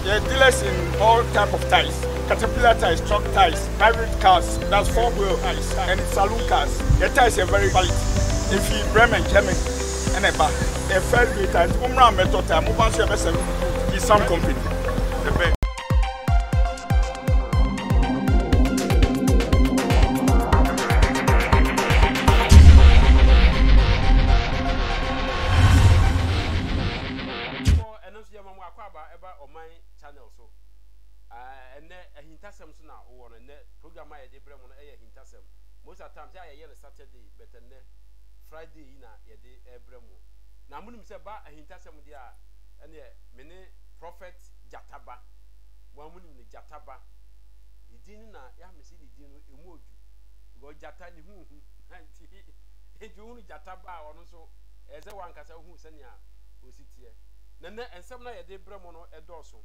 They're dealers in all type of tires. Caterpillar tires, truck tires, private cars, that's 4-wheel tires, and saloon cars. The tires are very quality. If you Bremen, Germany, and a bar, they're fairly good tires. Umra metal tire, move on to your vessel. It's some company. The best. Most of the times, I hear Saturday, but then Friday, Ebremo. Now, I'm say about a hintasem dia, and many prophet Jataba. One woman in Jataba. The dinner, Yamisi, the dinner, Emoju. Go Jatani, who, Jataba, or so, as a one cassa who senya, who sit here. Then, and some night a day Bremono, a dorsal.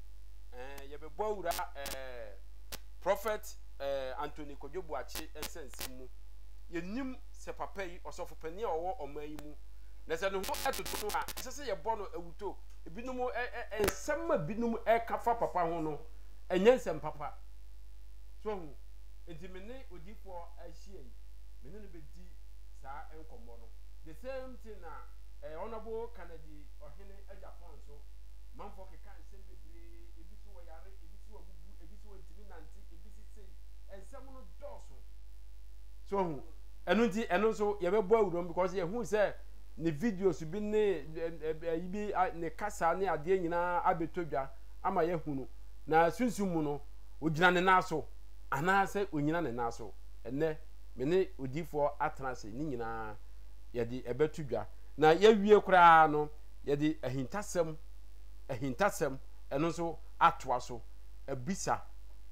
You have a bow, prophet. Anthony Kojobuachi and Sensimu. You knew Sepapay or Sopopenia or Maimu. There's no more to do. I say a bono a wuto, a binumo and summer binum air cafa papa hono, and yes and papa. So, intimate would deep for a shame. Minute be sa and comono. The same thing now, a honorable Canady or Henry a Japan so. Manfolk can't send the grey, a bit of a bit of a bit of intiminancy, a bit and someone does so. And also, you have a boy because who said the videos have been ne casa near Diana Abetoja, Ama Yahuno. Now, Sunsumuno, Ujan and Naso, and I said Union and Naso, and then many would give for Atlas in Nina Yadi Abetuja. Now, ye crano, Yadi a hintasem, and also Atwaso, a bisa.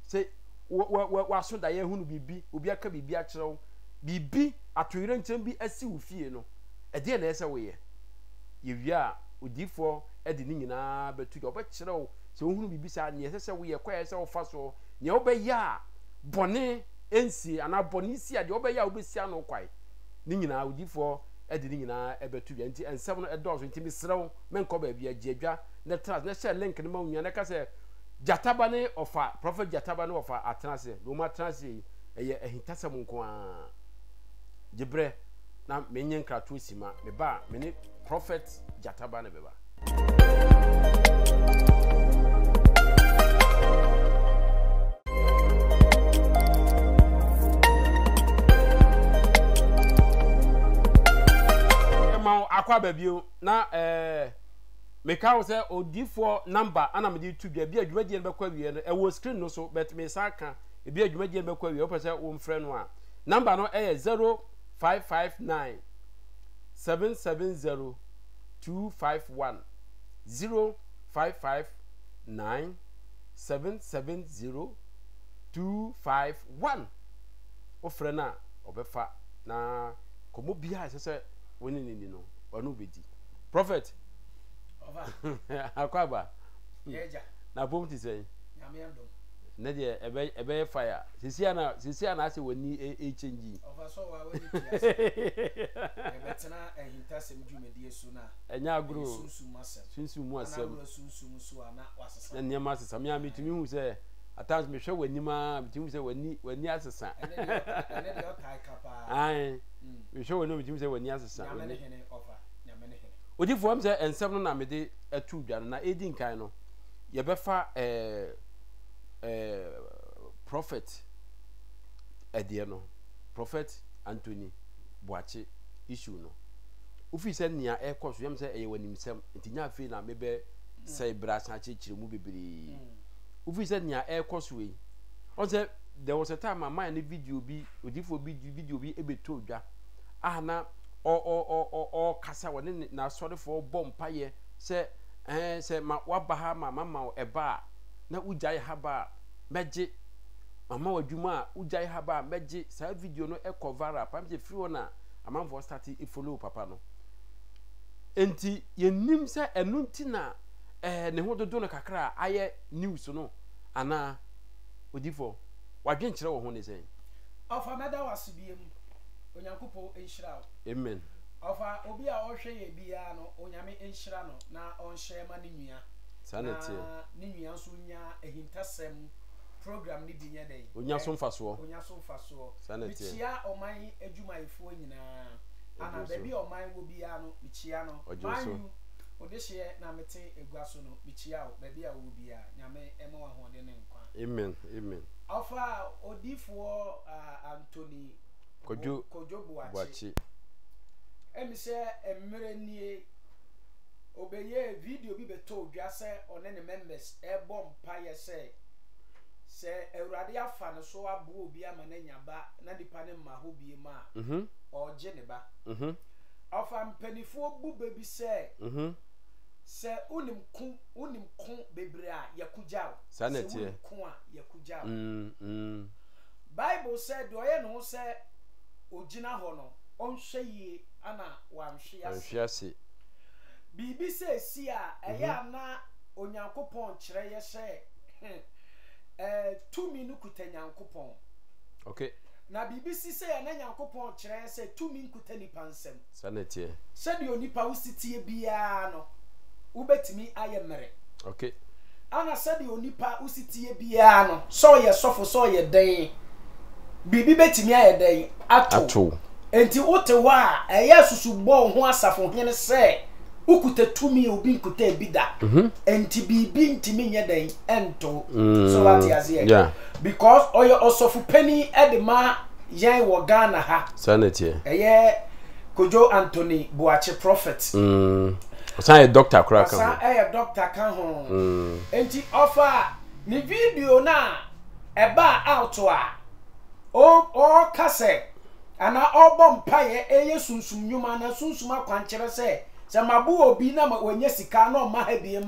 Say, what should I who be Ubiaka be actual be at your rent be a sea fear no a dear ness away. If ya would give for editing in a but to your bachelor, so who be beside yes, we acquire so fast or Niobe ya bonnet, NC, and our bonicia, the obey ya will be siano quite. Nina would give for editing in a betu and 7 doors with Timmy Slow, Mencobe be a jebja, the trust, let's share link in the moon, and like I say. Jatabane of a prophet Jatabane of a transit, Roma transit, a hintasamunqua. Jebre, now minion cratuissima, me bar, many prophets Jatabane beba. Aqua baby, now, make out say o D4 number and I'm the 2 be a dwumadie be kwa wie no e wo screen no so but me saka e be dwumadie be kwa wie o pese wo mfre no a number no e 0559 770 251 0559 770 251 o frɛ na obefa na komo bia sɛ woni ni no onu bedi prophet akwaba yeja na bom ti say nyame andom na de ebe fire sisi ana ase wani e change ofa so wa wani tiase ebetena ehintasem dwumedie so na enya agro sunsumu asem na sunsumu so ana wasesa na niam asesa me amitimi hu say atans me hwe wani ma mitimi say wani asesa ene de okai kapa ai me hwe wani mitimi say wani asesa nyame hene ofa nyame hene odi fo am say ensem no na me de atu dwa na edi nkan no ye befa prophet edie no prophet Anthony Boachi issue no ufi se nia ekoso yam se eye wanimsem ntinya afi na mebe say brasa chechire mu bebere ufi se nia ekoso we on say there was a time my mind video bi odifo video bi ebeto dwa ahna o kasa woni na sorry for bomb paye se se ma wabaha mama eba na ujai haba meje mama wadwuma ujai haba meje sa video no e cover up am je free ona amanfo start e follow papa no enti yenim se enu ntina ne ho dodo no kakra aye news no ana odifo wadwen kire wo ho ne sen ofa meda wasibiem onyankopo enhira amen ofa obi a ohwe ye bia no onyame enhira no na onhye ma ne nua sanity ni nua so nya ehintasem program ni dinya dey onya so mfaso sanity chia oman adwumayefo nyina ana baby oman wo bia no chia no man odehye na mete egua so no chia o baby a wo bia nyame ema wa hode ne nkwa amen afa odifo Anthony Kojo Buachi emise emere nie obeye video bi beto odwa se one ne members ebom paye se Eurade afa no so abo obi ama na nyaba na dipa ne ma ho bie ma oje ne ba afa mpanifo bu bebi se unim kun bebre a yakugyaw sanity kun a yakugyaw Bible said oye no se ogina ho no onhwe yie ana wanhwe ase bibi se si a eya na onyankopon kire ye se tumi no kuta nyankopon okay na bibi si se ya na nyankopon kire se tumi kuta nipa nsem sanity se de onipa usitie bia no ubetimi ayemere okay ana se de onipa usitie bia no so ye sofo so ye den bibi betimi ayeden ato enti wote wa eye susubbo ho asafo hene se ukuta tumi obi nkuta ebida enti bibi ntimi nyeden ento so what you say yeah because oyo osofu penny edema yen wo Ghana ha sanity eye Kojo Anthony Buachi prophet osan doctor crack doctor kan ho enti offer ni video na eba out a o kase ana obom paye eye sunsum nyuma na sunsum akwankere se mabu obi na wanye sika no ma ha bie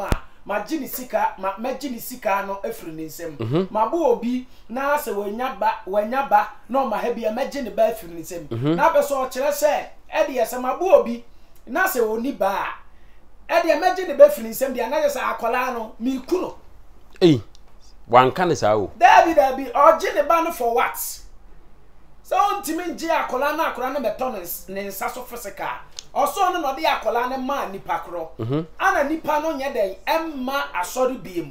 ma gini sika ma gini sika no afiri ne nsem mabu obi na se wanya ba no ma ha bie ma gini ba afiri ne nsem na be so kire se e de se mabu obi na se oni ba e de ma gini ba afiri ne nsem de na se akola no mi kuno wanka ne sa o David o gini ba no for what so ntimi nje akola na beto ne nsa so physical oso no de akola ne ma nipa kro ana nipa no nye den emma asori biem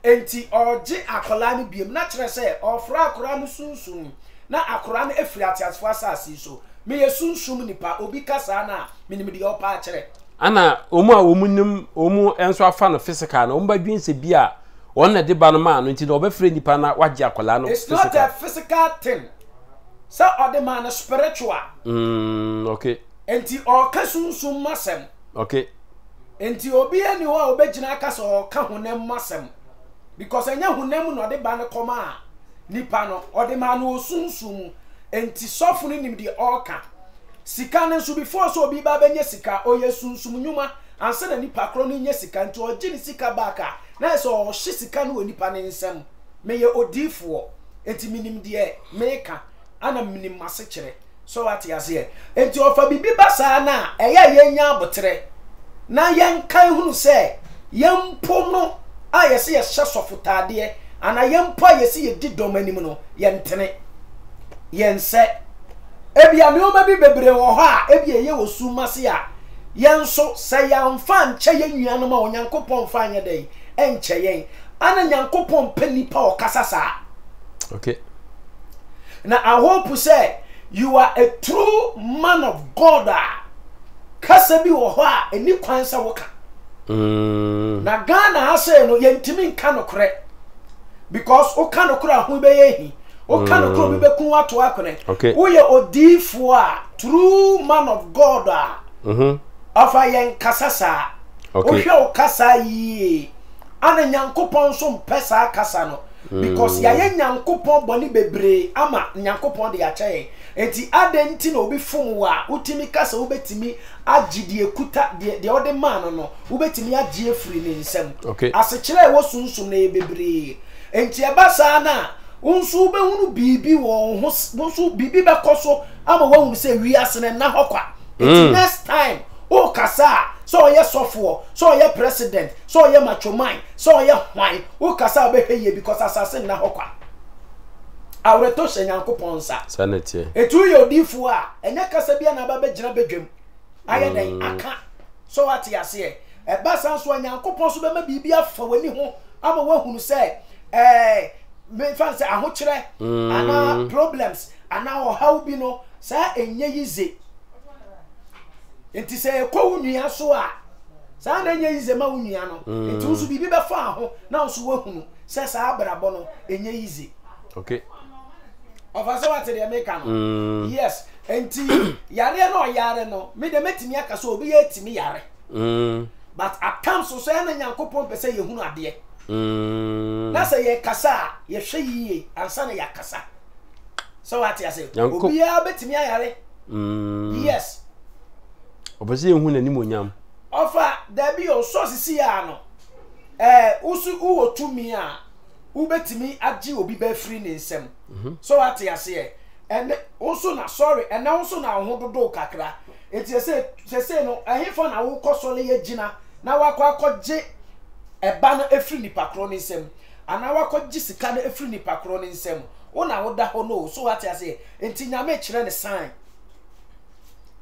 enti oje akola ne biem na kire se ofra akola no sunsun na akola no efiri atiasfo asasi so me ye sunsun nipa obi kasa na minim de opa kire ana omu a omunim omu enso afa no physical na omba dwinse bia won na de ba no ma no enti na obefre nipa na waje akola no physical. It's not a physical thing. So or the man is spiritual. Okay. Enti o kasunsum masem. Okay. Enti obi eni ho a obegina kasa o ka honem masem. Because enya honem no de ba ne koma nipa no o de man o sunsum enti sofu ni nim de oka. Sika ne so before so obi ba benye sika o ye sunsum nyuma anse na nipa kro no nye sika enti o gini sika baka na so o hye sika no nipa ne nsem. Me ye odifo enti minim de meka ana minim mase kire so what you say enti ofa bibi basa na eya yenya abotre na yenkan hunu se yempo no ayese ye hyesofotade ana yempo ayese ye didom anim no yentene yense ebia me o bi bebre wo ho a ebia ye wosu mase a yenso se yamfa nche yennuano ma onyankopon fa anye den enche yen ana nyankopon panipa o kasasa okay. Now I hope you say you are a true man of God. Kasa bi wo ho a eni kwan sa woka. Na Ghana ha say no yentimi nka no kore. Because o ka no kore ho be yehi. O ka no kore bi be kun ato akone. Wo ye odifo a true man of God. Afa yen kasasa. O hwe o kasa yi. Ana nyankopon so mpesa kasa no. Because ya ye nyankopon boni bebre ama nyankopon de ya chaye enti adenti na obi fum wa utimi kasa ubetimi agidie kuta de ode man no ubetimi agie free ne nsem asekire wo sunsun na bebre enti ebasa na unsu be hunu bibi wo unsu bibi be koso ama wo hunu se wi asene na hokwa enti next time o kasa so ye sofo so ye president so ye macho man so ye hwan o kasa be heye because assassin na hokwa awreto shenyankopon sa sanity etu ye odifo a enya kasa bia na ba be gina bedwam aye den aka so what you say eba san so Nyankopon so be ma bibi afa wani ho ama wahunu se me fan se ahokyere ana problems ana o how bi no sa enye yize enti se ko wunua so a sa na enye yize ma wunua no enti usu bibi be fa ho na usu wahunu se sa abrabo no enye yize okay ofasa what dey make am yes enti yare no yare no me de metimi aka so obi ya timi yare but at times so say na Nyankopon pese ye hunu ade na say ye kasa ye hwe yiye ansa na ya kasa so what you say obi ya betimi ayare yes obese ye hunu anim onyam ofa da bi o so sisi ya no usu uwo tumi a ubetimi agi obi ba free ne nsem so what you say and also na sorry and also na hododo kakra eti say no ahifo na wo kosole ye gina na wakwakoje eba no efri nipa kro ne nsem ana wakwaje sika na efri nipa kro ne nsem wo na wo da ho no so what you say enti nyame kire ne sign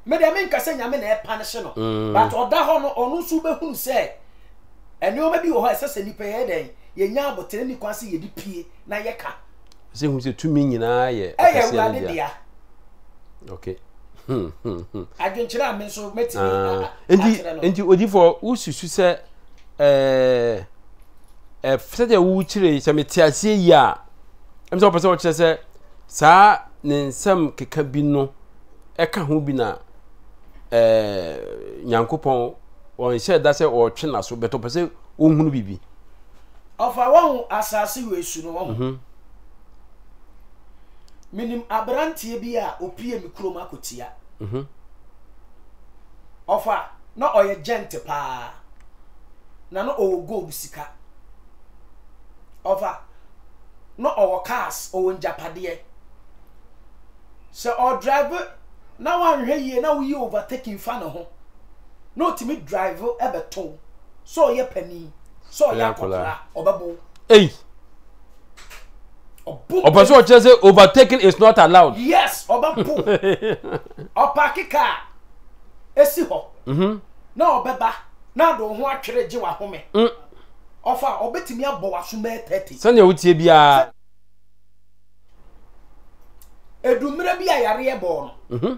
me de me nkase nyame na e punish no but oda ho no onu su be hunu say eni o ma bi wo ho esese nipa ye den ye nya abotere ni kwase ye di pie na ye ka se hu se tumi nyina ye dia okay adwenkyere am so metimi enti odifo ususu se fete wu kire se metiasie yi a emse opese o kire se sa ne nsam keka bi no eka ho bi na Nyankopon on hye da se o twe na so beto pese o hunu bibi ofa won asase we su no won minim abrantie bi a opie mikrom akotia ofa na oye gente pa na no owo gold sika ofa no owo cars owo njapade so o drive na wan hwe ye na we overtaking fa no ho no timi drive ebeton so ye pani so ya kola obabo Obaso o say overtaking is not allowed. Yes, obapo. Opaki car. Esi ho. Na obeba na do ho atwere je wa home. Ofa obetimi abo waso me 30. Sanya wutie bia. Edumre bia yare ebo no.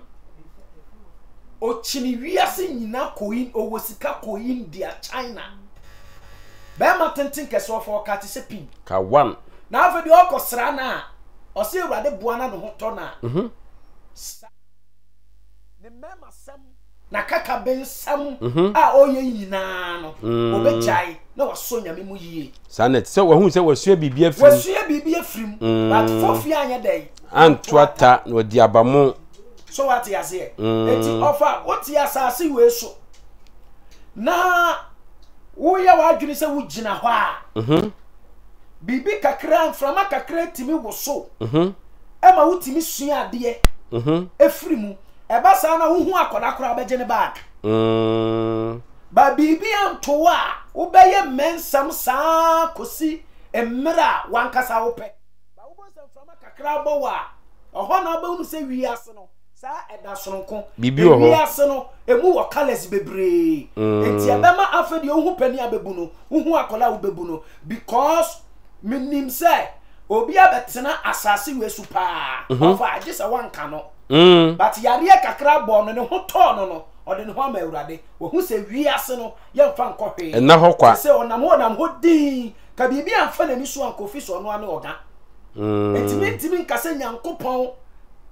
O chini wiase nyina koyin owosika koyin dia China. Ba ma tenten keso for ka ti se pin. Ka one. Na afedi okosra na o se urade bua na no hoto na the mema sam na kaka ben sam a oye nyina no obejai na waso nyame mu yie sanet se wo hu se wasua bibia frim but fofia anya dai antuata no di abamu so what you say eti offer what you asase we so na wo ya wadwene se wo gina ho a bibi kakra frama kakra timi wo so ema wutimi sua ade efri mu eba sa na hu akoda kora beje ne back ba bibi anto a wo beye mensam sa kosi emra wankasa wo pe ba wo bonsam frama kakra bo wa oho na ba unu se wiase no sa eda sonko bibi wo wiase no emu wo colors bebre enti abema afedi ohu pani abebu no hu akola wo bebu no because minim say obi abetena asase we super ofa agisa wanka no but yare kakra bo no ne ho to no ode ne ho ma awurade wo hu se wiase no ye mfa nkɔhwe na hɔ kwa se onam ho din ka bibi amfa na ni so ankofi so no ane oga entimi nkase Nyankopon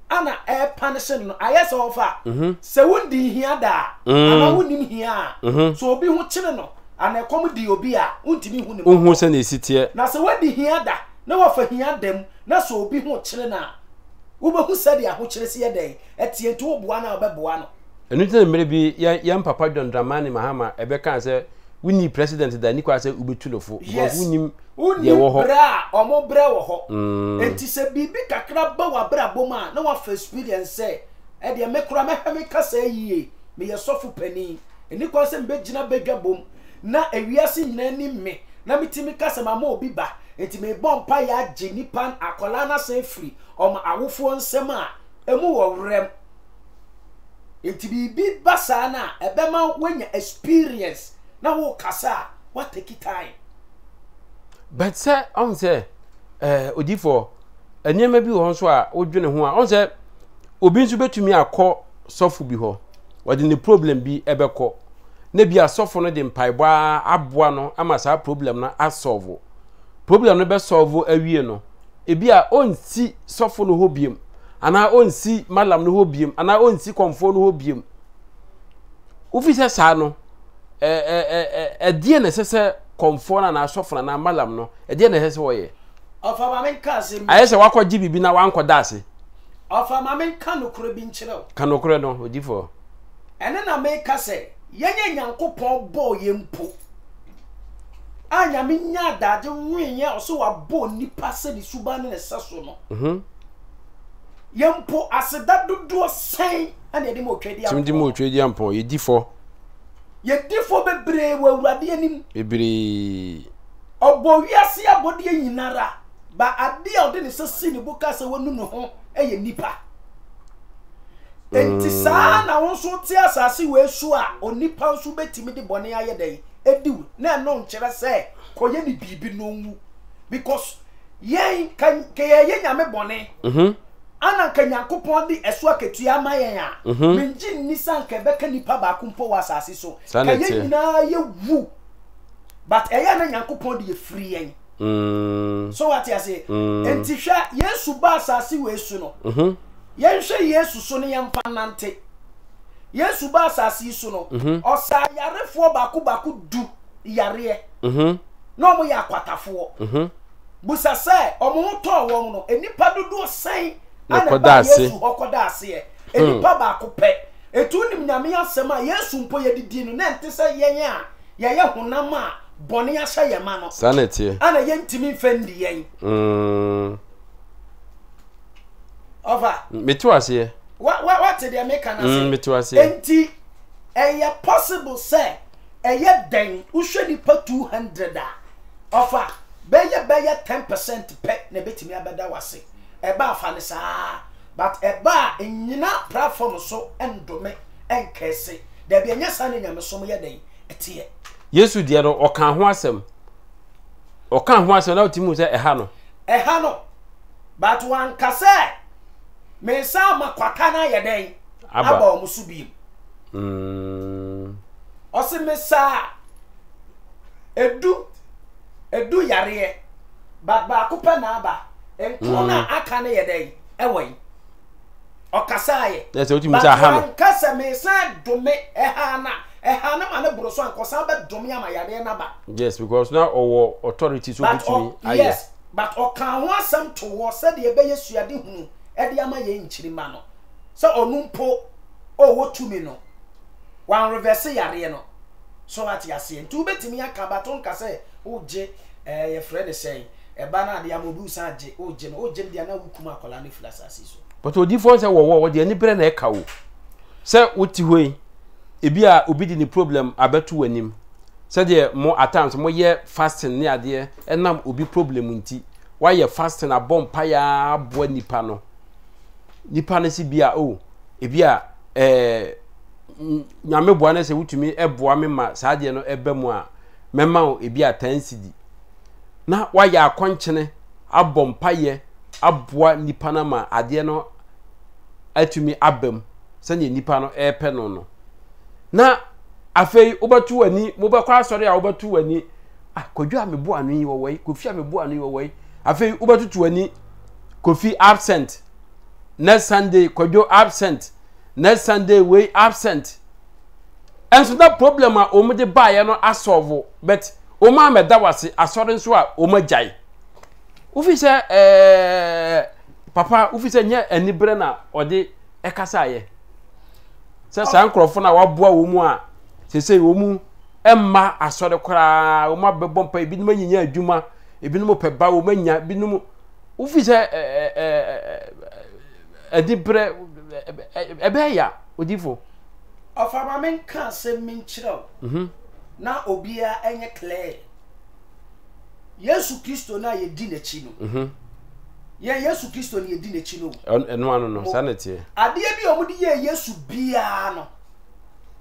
ana punishing no ayese ofa se wundi hia da ama wunim hia so obi ho kyene no ana kom di obi a untimi hu ne hu se na esitie na se wadi hia da na wafa hia dem na so obi ho kyere na wo be hu sade a ho kyere se yeden etie nto oboa na obeboa no enu tene mere bi yam papa John Dramani Mahama ebe kan se wini president da ni kwa se ubetulofo because wunim ye wo ho bra omo bra wo ho enti se bibi kakra ba wa bra boma na wafa experience se e de mekura mehame kasa yie me ye sofu pani eni kwa se mbegina bedwa bom na ewiase nyina ni me na mitimi kasa mama obi ba enti me bompa ya geni pan akola na se free o ma awofo nsem a emu wo wrem enti bibi basa na ebema wanya experience na wo kasa what take time but say on say odifo enema bi ho so a odwene ho a on say obi nso betumi akọ sofo bi ho wodi ne problem bi ebekọ na bi asofo no de mpaebo aboa no ama sa problem na asolve problem no be solve awie no ebi a onsi sofo no ho biem ana onsi malam no ho biem ana onsi komfo no ho biem ufise sa no die na sese komfo na asofo na malam no die na sese wo ye ofa ma men ka se ayese wakọ bibi na wanko dase ofa ma men ka no kuro bi nkyerɛ kanokoro no odifo ene na me ka se yenye nyankopon bo ye mpo anya me nya daje nwenye oso wa bo nipa se ni suba ne seso no ye mpo aseda dodo sen ana ye de mo twedi ampo timdi mo twedi ampo ye difo bebre wa awurade anim bebre obo wiase abode nyinara ba ade a ode ne sesi ne buka se wonu no ho eye nipa enti saa na won so ti asase we su a onipa nso betimi de bone aye dai ediw na no nkyere se koye ni bibi no wu because yen kan ye nyame bone ana kan yakopon di esu aketua mayen a menji nisan ke beka nipa ba kumpo wa asase so kan ye nyina ye wu but eya na yakopon di ye free yen so what you say enti hwa yesu ba asase we su no yenhwe yesu so ne yemfa nante yesu ba asase su no osa yarefo baku du yare no mo ya kwatafo busa se omo to wo no enipa dodo sen ana yesu hokoda ase enipa baku pe etu nim nyame asem a yesu mpo yedidi no na ente se yenye a ye honam a bone ya hye yema no sanete ana yentimi fendi yen over metu ase what dey make an ase metu ase enti possible say den uhwe nipa 200 a offer beye 10% pe na betimi abeda wase eba afa ne saa but eba enyina platform so endome enkese da bi enya sane nyame so ye den etie yesu die no okan ho asem na otimu se eha no but wan kase me sa makwata na ye den aba o musu bi osi me sa edu yare but ba kupa na aba enko na aka na ye den ewen okasa ye yes otimu se aha no kase me sa dome eha na ma ne broso ankosa ba dome ama yare na ba yes because now our authority so betumi yes but okan ho asem to wo se de ebe yesuade hunu e de ama ye nchirima no so onumpo o wotumi no wan reverse yare no so at yase ntu betimi aka baton kase oje ye friend say e ba na de amobu san je oje de na wukuma akola ne filasasi so but odi fon say wo de ani bre na e ka wo say woti hoi ebi a obi di ni problem abetu wanim say de mo at times mo ye fasting ne ade enam obi problem nti why ye fasting abom pa ya abo nipa no si bia ebi a nyame boa na se wutumi eboa me ma saa de no ebe mu a mema o ebi a 10 cedi na why ya akonchene abom pa ye aboa nipa na ma ade no atumi abam se ne nipa no epe no na afei obatu wani mo be kwa asori a obatu wani kodwo a mebo anu yi wo wai kofi a mebo anu yi wo wai afei obatu tu wani kofi absent next Sunday kodwo absent next Sunday we absent and so that problem a omo de bae no asolve but omo ameda wase asori nso a omo jai ufi se papa ufi se nya anibre na ode ekasa ye se san krofo na waboa wo mu a sese wo mu emma asori kora wo ma bebom pa ebi no nyinya adwuma ebi no pe ba wo manya ebi no ufi se adibre ebe ya odifo ofama men kan se min kire na obia enye clear Yesu Kristo na ye di n'echi no Yesu Kristo na ye di n'echi no eno anu no sanete ade bi omudi ye Yesu bia no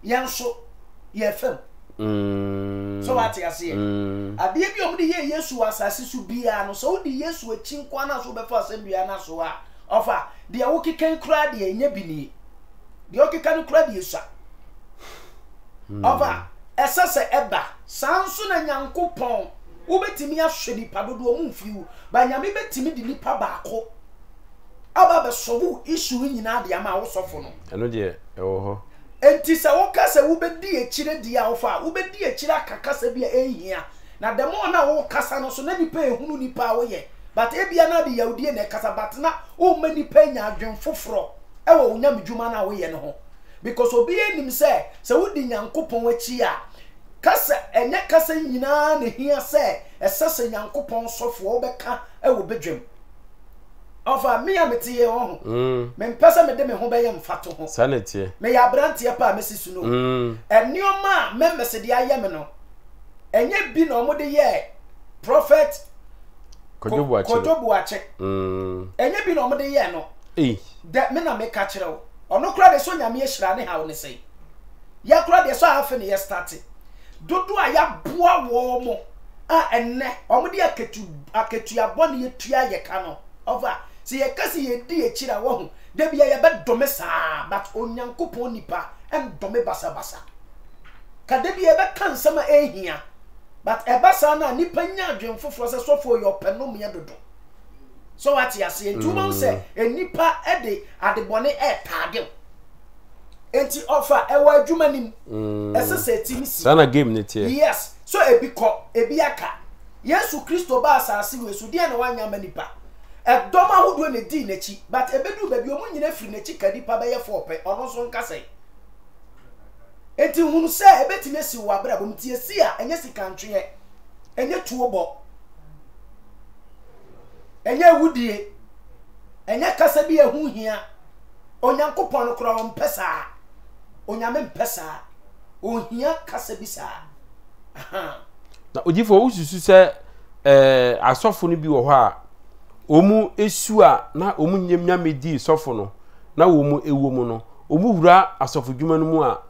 yenso ye fam So what you say? Ade bi omde ye Yesu asase su bia no so di Yesu achi nkwa na so be fa asem bia na so a ofa de wo kikan kura de nya bi ni de o kikan kura de Yesu ofa esese eba sanso na Nyankopon wo betimi ahwe nipa dodo o mumfiu ba nyame betimi di nipa baako aba be sobu issue nyina de ama wo sofo no eno de ewo ho enti se wo kasa wo bedi echire di a wo fa wo bedi echire akakasa bi ehia na demo na wo kasa no so na nipa ehunu nipa wo ye but ebia na de yawdie na kasa but na wo ma nipa nya adwen foforo e wo nyamedwuma na wo ye no ho because obi enim se wo di Nyankopon achi a kasa enye kasa nyina na hia se esese Nyankopon sofo wo beka e wo bedwem ofa me ametiye ho me mpesa me de me ho be ye mfato ho sanete me ya brantie pa mesisu no enioma me mesede aye me no enye bi na omo de ye prophet Kojobuache enye bi na omo de ye no de me na me ka kire wo ono kura de so nyame ehira ne ha wo ne sei ya kura de so afa ne ye start dodo aya boa wo mo a enne omo de aketu abone ye tua ye ka no over si ye kasi ye di echira wo hu de bia ye be dome saa but Onyankopon nipa em dome basa basa ka de bia be kan sama ehia but e basa na nipa nya adwen foforo se sofo yo penom ye dodo so what you say ntuma se enipa e de adebone e taade enti offer e wa adwuma nim esese timisi sana game ne tie yes so ebi aka Yesu Kristo ba asase wesu de na wanya manipa edoma hodo ne di nachi but ebedu baby omu nyina firi nachi kadipa be ye fope ono so nkase enti hunu se ebetime si wo abra bom tie si a enye sikantwe enye tuobo enye wudie enye kasa bi ehu hia Onyankopon no kro mpesa onyame mpesa ohia kasa bi sa na ojifo ususu se asofo no bi wo ho a omu esu a na omu nyamnyame di sofo no na wo mu ewo mu no omu wura asofo dwuma no mu a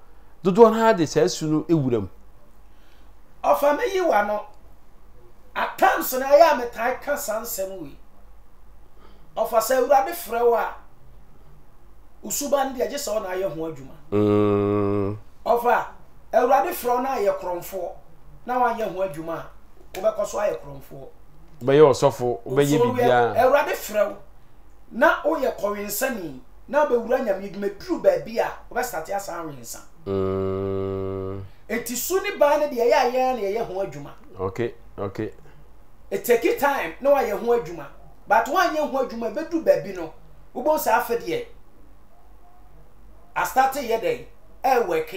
dodo na de sa esu no ewuram ofa meyi wa no atamso na ya metai ka sansem wi ofa sa wura de frewa usuba ndi aje sa na aye ho adwuma ofa wura de fro na aye kromfo na wa aye ho adwuma wo be koso aye kromfo be ye osofo be ye bibia ewrade frew na oye kowensani na be wura nyame dwuma duru ba bia wo be start asan wensa eti suni ba ne de ye aye na ye ho adwuma okay it take time no aye ho adwuma but one ye ho adwuma be duru ba bi no wo bon sa afede a start ye dey e work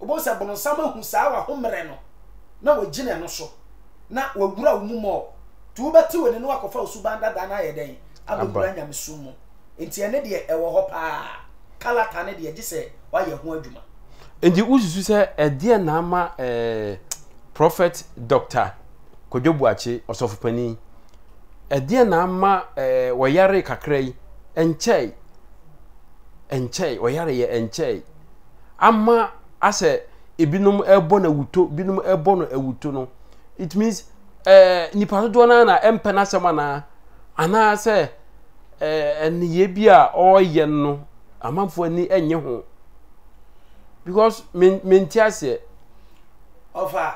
wo bon sa bon sama hu sa wa ho mere no na wo gine no so na wo wura wo mu mo tu beti we ne no akofa usubanda da na ye den abura nyame sumu enti ene de e wo ho pa kalata ne de gise wa ye ho adwuma enti ususu se de na ama prophet Dr. Kojobuache osofopani de na ama wo yare kakrai enchei wo yare ye enchei ama ase ebinum ebo na wuto binum ebo no awuto no it means nipa do na empena sema na ana se eniye bia oye no amanfo ani enye ho because mentiase ofa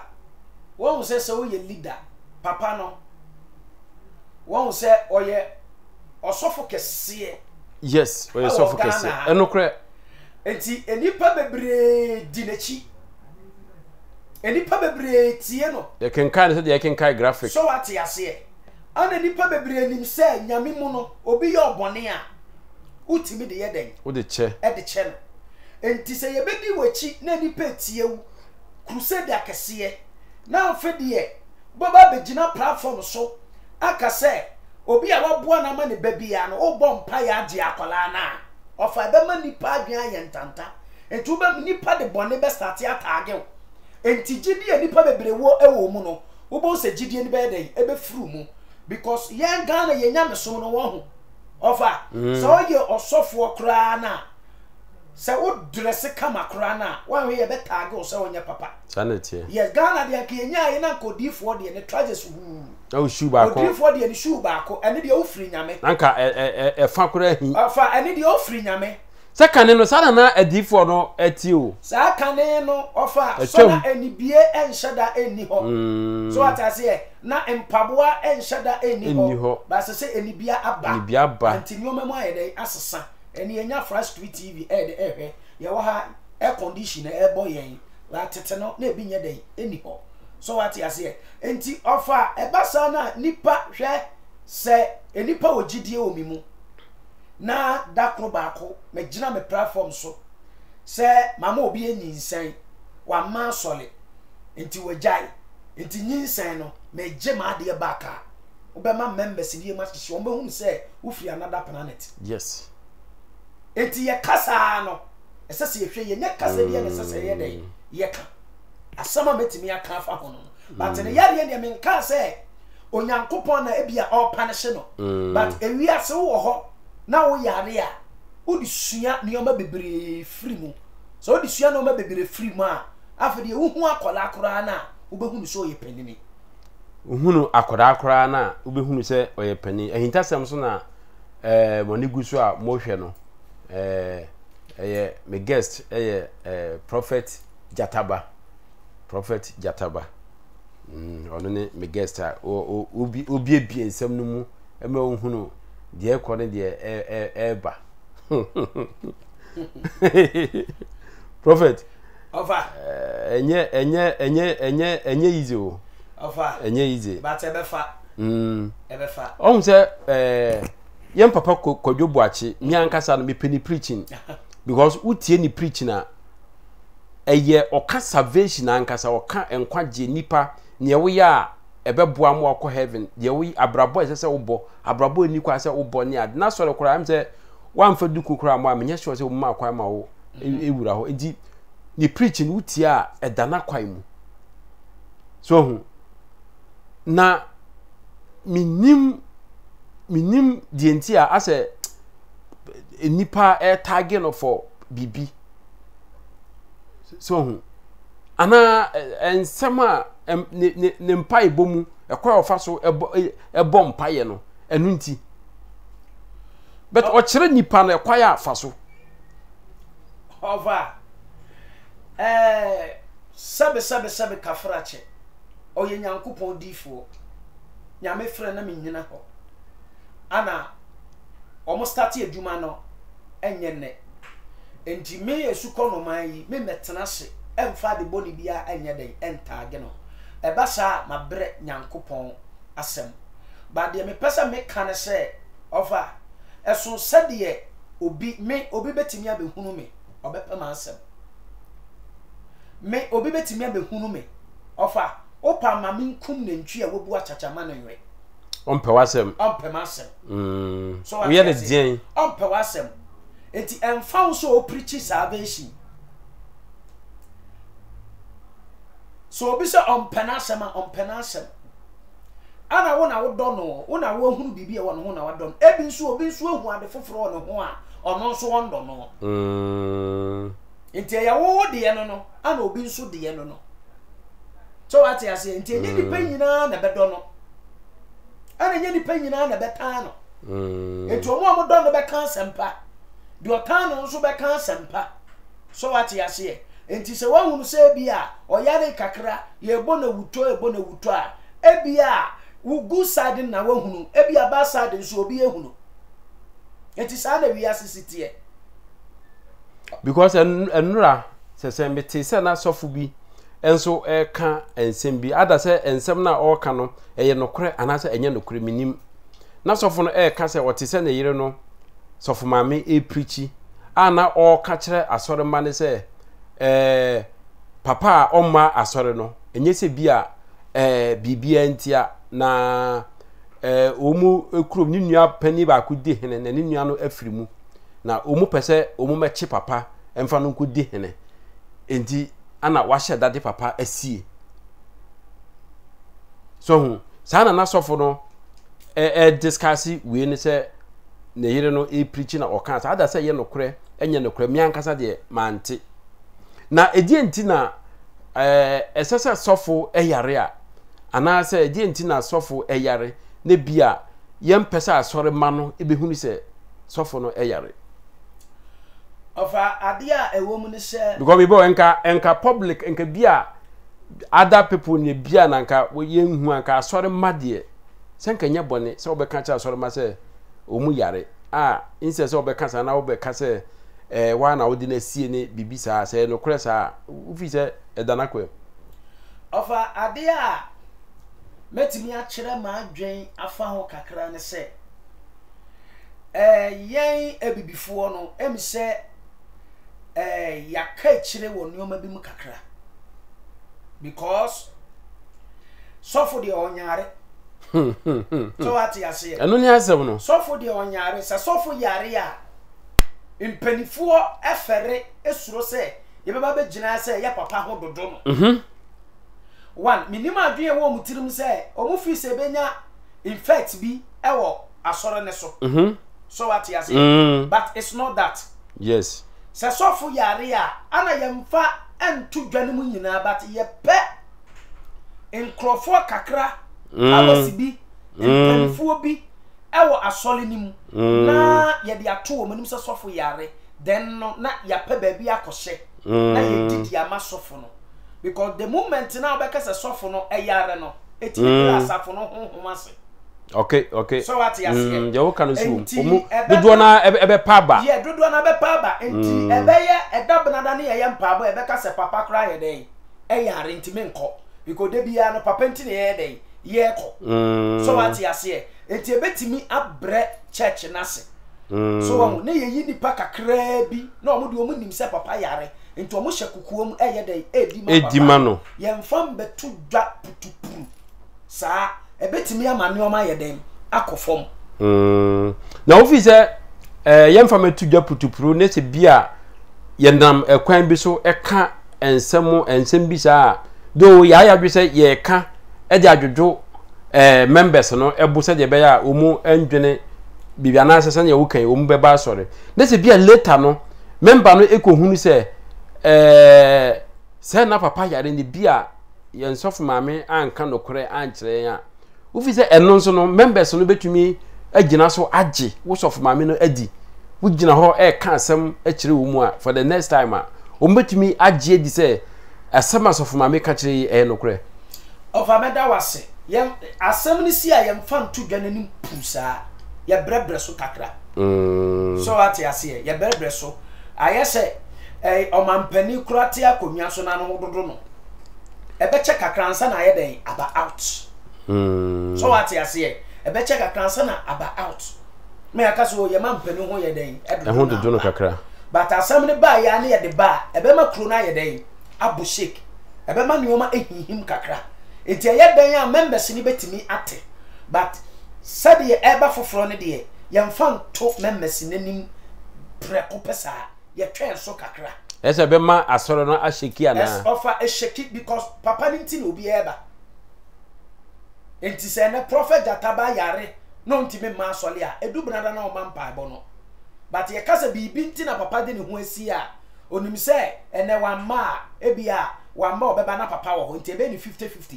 won se so ye leader papa no won se oye osofo kese yes oye osofo kese enokre enti enipa bebre dinechi enipa bebre tie no ye kenkan se de ye kenkan graphic so what you say ana enipa bebre nim se nyame mu no obi ye obone a utimi de ye den wo de che e de che no enti se ye bedi wachi na enipa tie wu crusade akese na afede ye baba begina platform so aka se obi a waboa na ma ne babia no obo mpa ya age akola na ofa be ma nipa adwen ayentanta enti be nipa de bone be start atage enti gidi enipa bebre wo ewo mu no wo bo se gidi eni be dey ebe furu mu because yen Ghana ye nyame so no wo ho ofa so ye osofo kra na se wo dress kama kra na wan we ye betag o se wonya papa sanete yes Ghana de akenya ye na kodifo de ne trages o shoe ba ko kodifo de ne shoe ba ko ene de ofri nyame anka fa kra hi afa ene de ofri nyame se kane no sana na adifo no ati o sa kane no ofa so na enibie enhyada eni ho so atase na empaboa enhyada eni ho ba se enibia aba anti nyoma mu ayede asesa eni enya fresh street tv de ye wo ha air condition bo yen la tete no na ebi nye dey eni ho so atase enti ofa ebasa na nipa hwe se enipa ogidie omimu na dakro baako me gina me platform so se mama obi enyinsan wa ma sole enti wajai enti nyinsan no me je ma de baka obema members ni ma hye ombe hu se wo free another planet yes enti ye kasa no esese ye hwe ye nya kasa de ne sese ye de ye ka asama metimi aka fa ho no but ne yare ne me nka se onyankopon na ebia all punish no but ewiase wo ho na wo yare a wo di sua nioma bebre free mu so wo di sua nioma bebre free mu a afede wo hu akola akora na wo behunu so ye panini uhunu akoda akora na wo behunu se oye pani ahintasem so na moni guso a mo hwe no me guest Prophet Jataba ono ne me guest a obi ebie nsem no mu ema ohunu de ekone de eba Prophet over enye easy o over enye easy but ebefa on say yem papa Kodwo Boakye mi ankasa no me penny preaching because utie ni preaching na eye oka salvation ankasa oka enkwaje nipa ne wo ya ebeboa mo akọ heaven de wo abrabo ese wo bo abrabo ni kwa se wo bo ni ad na sore kura am se wan fa duku kura mo amenye sure se wo ma akwa ma wo ewura ho edi ni preaching utie a edana kwan mu so hu na minim dientia ase nipa target no for bibi so hu ana ensema ne mpai bomu ekwa ofa so ebo mpaye no enu nti but o kire nipa na ekwa ya afa so over sabe kafrache oye nyankopon difo nyame frɛ na menyina ho ana omo start adwuma no enye ne enti me yesu konoman yi me metena se emfa de boni bia enye den entage no ebasa mabre nyankopon asem ba de me pesa me kan se ofa eso sede obi betimi abehunu me obepema asem me obi betimi abehunu me ofa opa ma minkum nantwi a wobu achachama no nwe ompe wasem so we are the din ompe wasem enti emfa so o preach salvation so obi se ompenasem ana wona wo do no wona wo hunu bibia wo no ho na wo do ebi nso ehu ade foforo no ho a ono nso wo ndo no enti ya wo de ye no ana obi nso de ye no so what you say enti enye nipa nyina na bedo no ana enye nipa nyina na beta no enti omo do no be kan sempa de otan no nso be kan sempa so what you say enti se wahunu se bia oyare kakra ye bo na wuto a ebia wu good side na wahunu ebia bad side nso obi ehunu enti sa na wi asisitie because enura se mete se na sofu bi enso ka ensem bi ada se ensem na o ka no eye nokore anase enye nokore minim na sofu no ka se wote se na yire no sofu mame preachi ana o ka kire asore mane se papa omma asore no enye se bia bibia ntia na omu ekrom ni nua pani ba ko di hene na ni nua no afirimu na omu pese omu mechi papa emfa no ko di hene enti ana wahye dade papa asie so hu sana na sofo no discuss we ni se ne yere no e preach na oka sa ada say ye nokure enye nokure mi ankasa de mante na edi enti na esese sofo eyare a ana say edi enti na sofo eyare ne bia ye mpesa asore ma no ebehunu se sofo no eyare ofa adia ewo ne se because we bo enka public enka bia other people ne bia na nka ye nhu anka asore ma de senka nya bone se obeka cha asore ma se omu yare inse se obeka sa na obeka se wa na odi na sie ne bibisa se no kure sa ufi se edanakwe ofa adia metimi a kire ma adwen afa ho kakra ne se yen ebibifo no em se yaka kire wo nioma bi mu kakra because sofo de onyare so what you say eno ni asem no sofo de onyare sa sofo yare a impanifo efere esuro se ye beba be gina se ya papa ho dodo no one minimum adwe wo mutirim se omu fi se benya infect bi ewo asore ne so so what you say but it's not that yes sa sofo yare a ana yemfa entu dwane mu nyina but ye pe enkrofo kakra awasibi empanifo bi ewo asole ni mu na ye de ato wo manim se sofo yare then no na ya pe ba bi akose na ye didi ama sofo no because the moment now be kase sofo no eyare no etimi asafo no honhomase okay so what you say je wo kan so omu dodo na ebe pa ba ye dodo na be pa ba enti ebe ye edabnada ne ye mpa ba ebe kase papa kra ye den eyare ntimi nko because de bia no papa ntini ye den ye ko so what you say enti ebetimi abre church nase so wo ne ye yi nipa kakra bi na omu de omu nim se papa yare enti omu hye kukuom eye den edi ma no ye mfam betu dwa putupuru sa ebetimi amane oma ye den akofom na ofi se ye mfam betu dwa putupuru ne se bia ye nam ekwan bi so eka ensem bi sa do ya dwe se ye ka e de adwodwo members no ebu se de be ya omu endwene bibia na asese na wukan omu be ba sore ne se bia later no member no ekohunu se se na papa yare ni bia ye nsofu maame anka nokore ankire ya ufi se eno nso no members no betumi agina so age wo sofu maame no adi wo gina ho ka asem akire wo mu a for the next time a omu betumi age di se asem asofu maame ka kire nokore ofa meda wase ye asem ni si a ye mfa ntu dwanenim pusa ye brebre so kakra so ati ase ye brebre so ayese omampani kurate akonwa so na no dodo no ebeche kakra nsa na ye den aba out so ati ase ebeche kakra nsa na aba out me akaso ye mampani ho ye den ho dodo no kakra but asem ni ba ya na ye de ba ebema kro na ye den abu shake ebema nioma ehihim kakra enti ye dan a members ni betimi ate but said ye eba foforo ne de ye mfa nto members nanim preko pesa ye twen so kakra ese be ma asoro no asheki ana yes offer a sheki because papa nti no bi eba enti se na prophet jataba yare no nti me ma asole a edu brada na o ma mpa ebo no but ye kasa bibi nti na papa de ne ho asi a onim se ene wa ma ebia wa ma obeba na papa wo nti ebe ni 50-50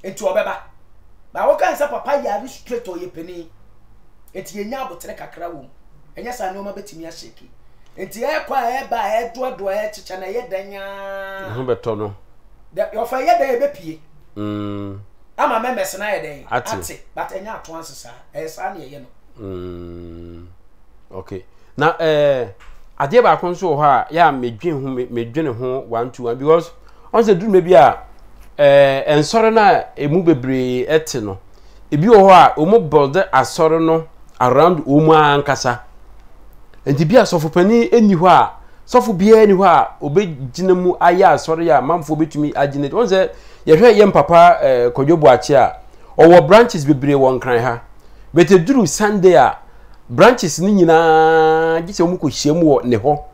enti obeba ba wo kan sa papa yare straight o ye pani enti ye nya abotre kakra wo enya sa ne o ma betimi a sheki enti e kwa e ba e do e chicha na ye danya ho beto no de yo fa ye da e be pie ama members na ye den ati but enya ato ansesa e sa na ye no okay na ade ba kon so ho a ya medwene ho 121 because on se du me bi a ensore na emu bebre ete no ebi ho a omo build asore no around omu ankasa enti bia sofo pani eni ho a sofo bia eni ho a obegina mu aya asore ya mamfo betumi agine on se ye hwe ye mpapa kodwobo achi a owo branches bebre won kran ha beteduru Sunday a branches ni nyina gise omu ko hyiam wo ne ho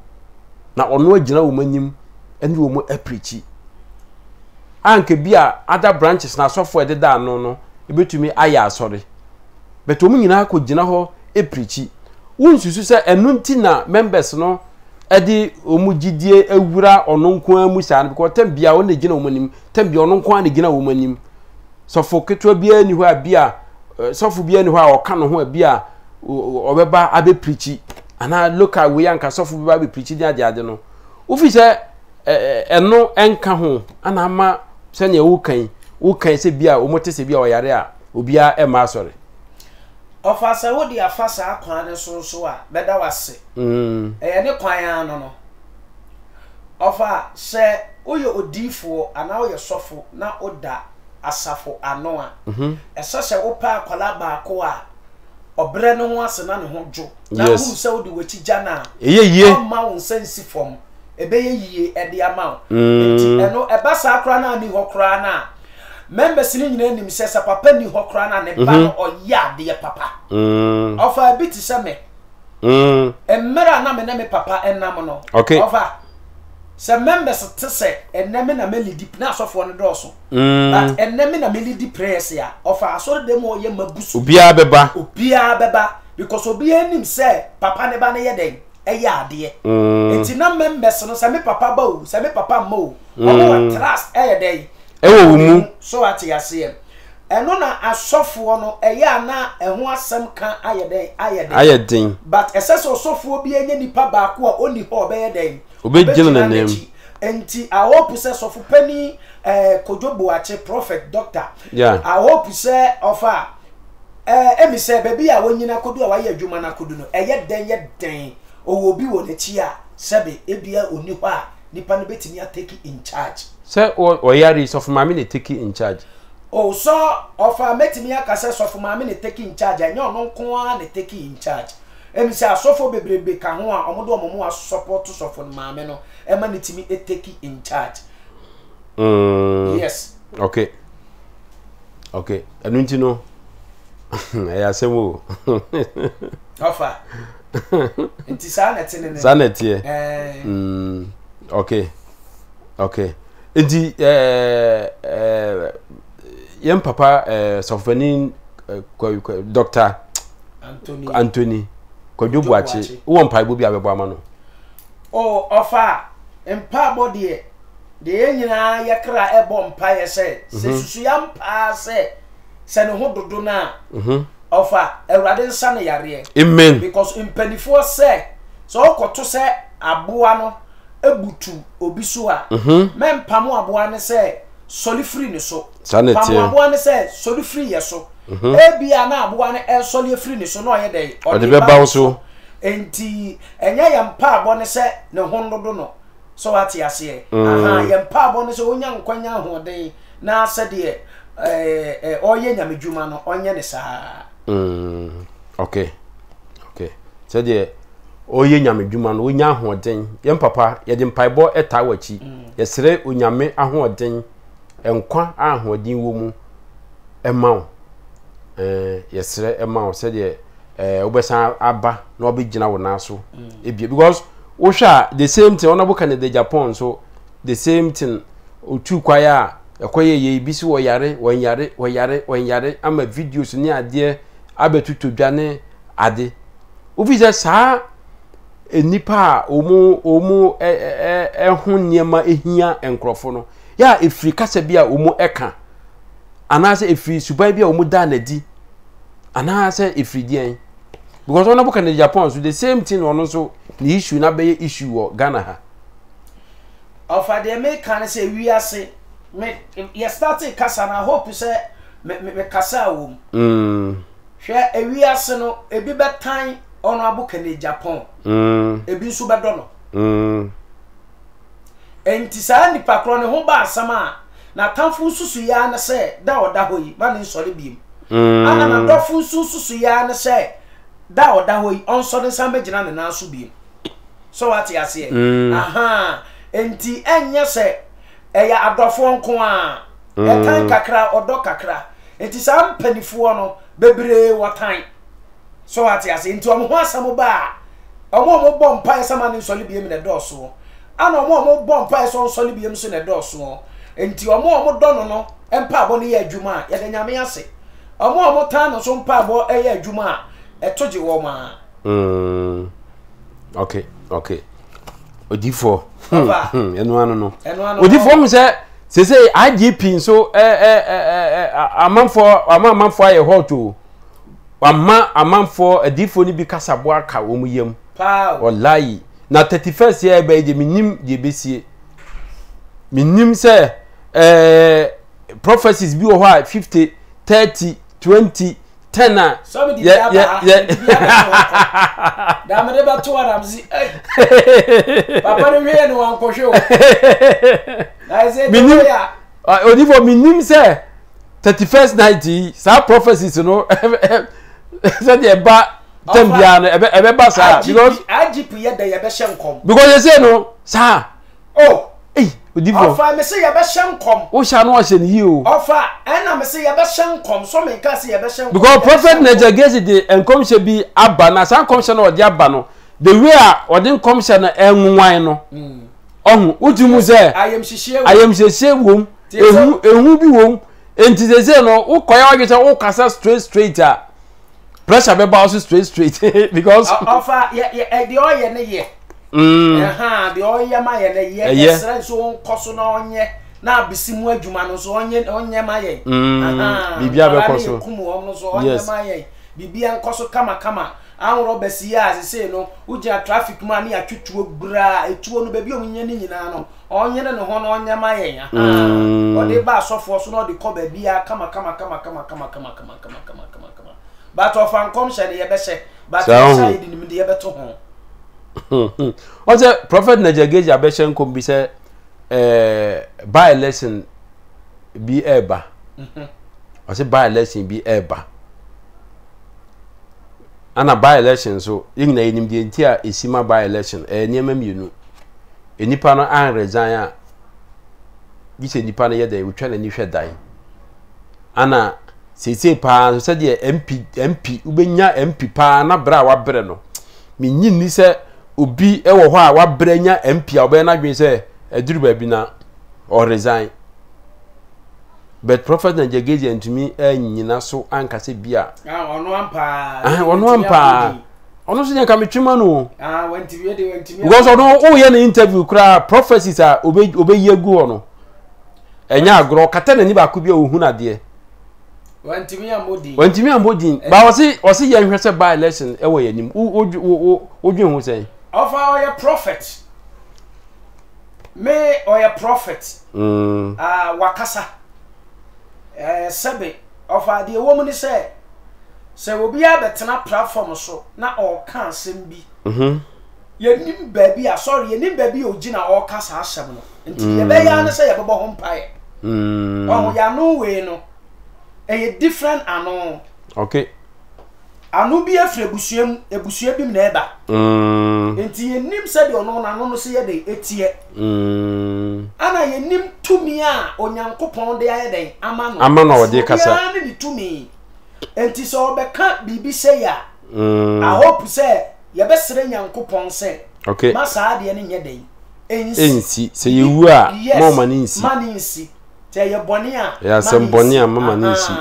na ono agina wo manyim eni wo mu aprechi anke bia other branches na sofo ededa no no ebetumi aya asore betomu nyina ko gina ho eprechi wonsusu se enunti na members no edi omugidie ewura ononko amu saa because tambia won gina womanim tambia ononko an gina womanim sofo ketwa bia ni ho a bia sofo bia ni ho a oka no ho a bia obeba abe preachi ana local we anka sofo bia abe preachi dia ade no ufi se eno enka ho ana ma se ne wukan se bia omote se bia oyare a obia e ma sori ofasa wo di afasa akwan ne so a beda wase ne kwan an no ofa se oye odifo ana oye sofo na oda asafo ano a esese wo pa akwala ba ko a obre ne ho ase na ne ho dwo na hu se wo di wachi jana eyeye ma wo nsansi fom ebe yeye e de ama enti eno eba sa akra na ni ho kra na members ni nyina nim se sa papa ni ho kra na ne ba no oya de papa ofa bi ti se me emera na me na me papa enam no ofa se members te se eneme na me lidi na asofo no do so but eneme na me lidi prayers ya ofa asore dem o ye mabusu obia beba because obia nim se papa ne ba ne ye den eya ade enti na members no se me papa ba o se me papa mo o trust eye den ewo mu so ati ase eno na asofo no eya na eho asem kan ayeden but eseso asofo bi enye nipa ba ko a oni ho be den obegina na nem enti I hope say sofo pani Kojobo ache prophet doctor I hope say offer emi say baby a wonyina kodu a waye adwuma na kodu no eye den owo bi wo nechi a sebe ebia oni ho a nipa no betimi a take in charge say oyari sofo mama ne take in charge oh so offer metimi aka say sofo mama ne take in charge anya ono nko a ne take in charge emi say asofo bebrebe ka ho a omodo omomo a support sofo mama no ema ne timi e take in charge yes okay anunti no ya semo offer enti sanete sanete okay enti yem papa sofani doctor Anthony Kojobo ache wo mpa ibo bi abebo ama no oh offer empa body de nyina yakra ebo mpa ye se susu ya mpa se ne ho dodo na offer Ewurade nsa ne yare amen because impenifo se so okoto se aboa no ebutu obi so a mempa mo aboa ne se soli free ne so sanete aboa ne se soli free ye so ebia na aboa ne soli free ne so no ye dey ode be bawo so enti enya ya mpa abo ne se ne hondodo no so ati ase ya mpa abo ne se onya nkwanya ahoden na ase de oye nyamedwuma no onye ne saa okay so de oye nyamedwuma no onya ahoden ye mpapa ye de mpaibo eta wachi ye sere onyame ahoden enkwa ahoden wo mu emawo ye sere emawo se de obesan aba na obegina wo na so ebie because wo hwa the same thing onabo kan the Japan so the same thing otu kwaya ekoye ye bisi wo yare ama videos ni ade abetutu dwane ade ofize saa enipa omu ehun niema ehia enkrofo no ya efiri kasa bia omu eka anase efiri subai bia omu da na di anase efiri dien because one book in Japan so the same thing ono so the issue na be issue wo Ghana ha offer the make can say we are say me you started kasa na hope say me kasa wo hwe we are say no ebi betan ono book in Japan ebi so be do no enti sa nipa kro ne ho ba asama na tamfu susu ya na say da oda hoyi ma ne nsori biem ana na dofu susu ya na say da oda hoyi onso de sambe gina ne na so biem so what you say enti enye se eya adofo nko a etan kakra odo kakra enti sam panifo no bebre wotan so what you say enti omo ho asamo ba omo bom pa esama ne nsoli biem ne doso ana omo bom pa eso nsoli biem so ne doso enti omo dono no empa abo ne ye adwuma ya de nyame ase omo tan no so mpa abo eye adwuma etoje wo ma Okay. Odifo. Enu anu no. Odifo mu say IGP so amanfo aye hot o. Amanfo adifo ni bi kasabo aka wo mu yam. Wallahi na 31st year be je minim je besie. Minim say prophecies bi o ho 50 30 20 10 yeah. Damn it, about 2 hours. Papa, the real one for sure. I said, only for minim say 31st night, some prophecies, you know, said the ba tembiano, a basa because IGP yet the Yabeshan come. Because they say no, sir. Oh, offer me say Yabeshan come. Oh, shall not in you. Offer, and I say Yabeshan come, so me can see Yabeshan. Because prophet Nejagezi the and come should be abana, some commission or diabano. The way or didn't commission and wine. Oh, what do you say? I am she womb, a womb womb, and to the Zeno, oh, Koya, oh, Cassa straight. Pressure about straight because offer, the oil in a year. The oil my and a year, yes, so cost on ye. Now be similar to Manos on ye, my yes, Bibian Cosso Kama. Our Robert Yaz say no, Uja traffic money at you bra, a 2 baby on Yanino, on Yan and Hon on Yamaya. Or they bass off was not the cover beer, come. But of unconscious, the Ebeshe, but I didn't the Ebeto home. What's a prophet Najagaji Abeshan could be said by lesson be eba. I said by lesson be eba. And a by election so in the entire is my by election near me you know. A Nipano and resign. This is Nipana yet they will try and you should die. Anna. Say pa said the MP ubenya MP pa na bra wa bre no me nyini se obi e wo ho a wa brenya MP a obe na dwen se aduru ba bi na or resign but prophet Najagaji and to me nyina so anka se bia ono ampa ono so nka metwema no went me because ono o ye na interview kra prophecies a obe yegu ono enya agro kata na ni ba ko bia ohun ade Wantimi ambodi. But was he young by election? Away him. Would you say? Of our prophet. May or a prophet. Wakasa. Sabe. Of the woman say. So we'll be able to platform so. Not all can't seem be. Ye nim baby, sorry, ye nim baby Ojina or Casa Shabno. Until ye may say about home pie. Oh, ya no way no. A different ano. Okay. Anu bi afrebusuam ebusua bi na eba. Enti yenim se de ono na no se ye de etie. Ana yenim tumi a onyankopon de aye den ama no. Ama no de kasa. Ya ne tumi. Enti so obeka bibi se ya. I hope say ye be sere nyankopon se. Okay. Masa ade ne nye den. Ensi se ye wu a mo maninsi. Maninsi. Te ye boni a. Ya sem boni a mama ninsi.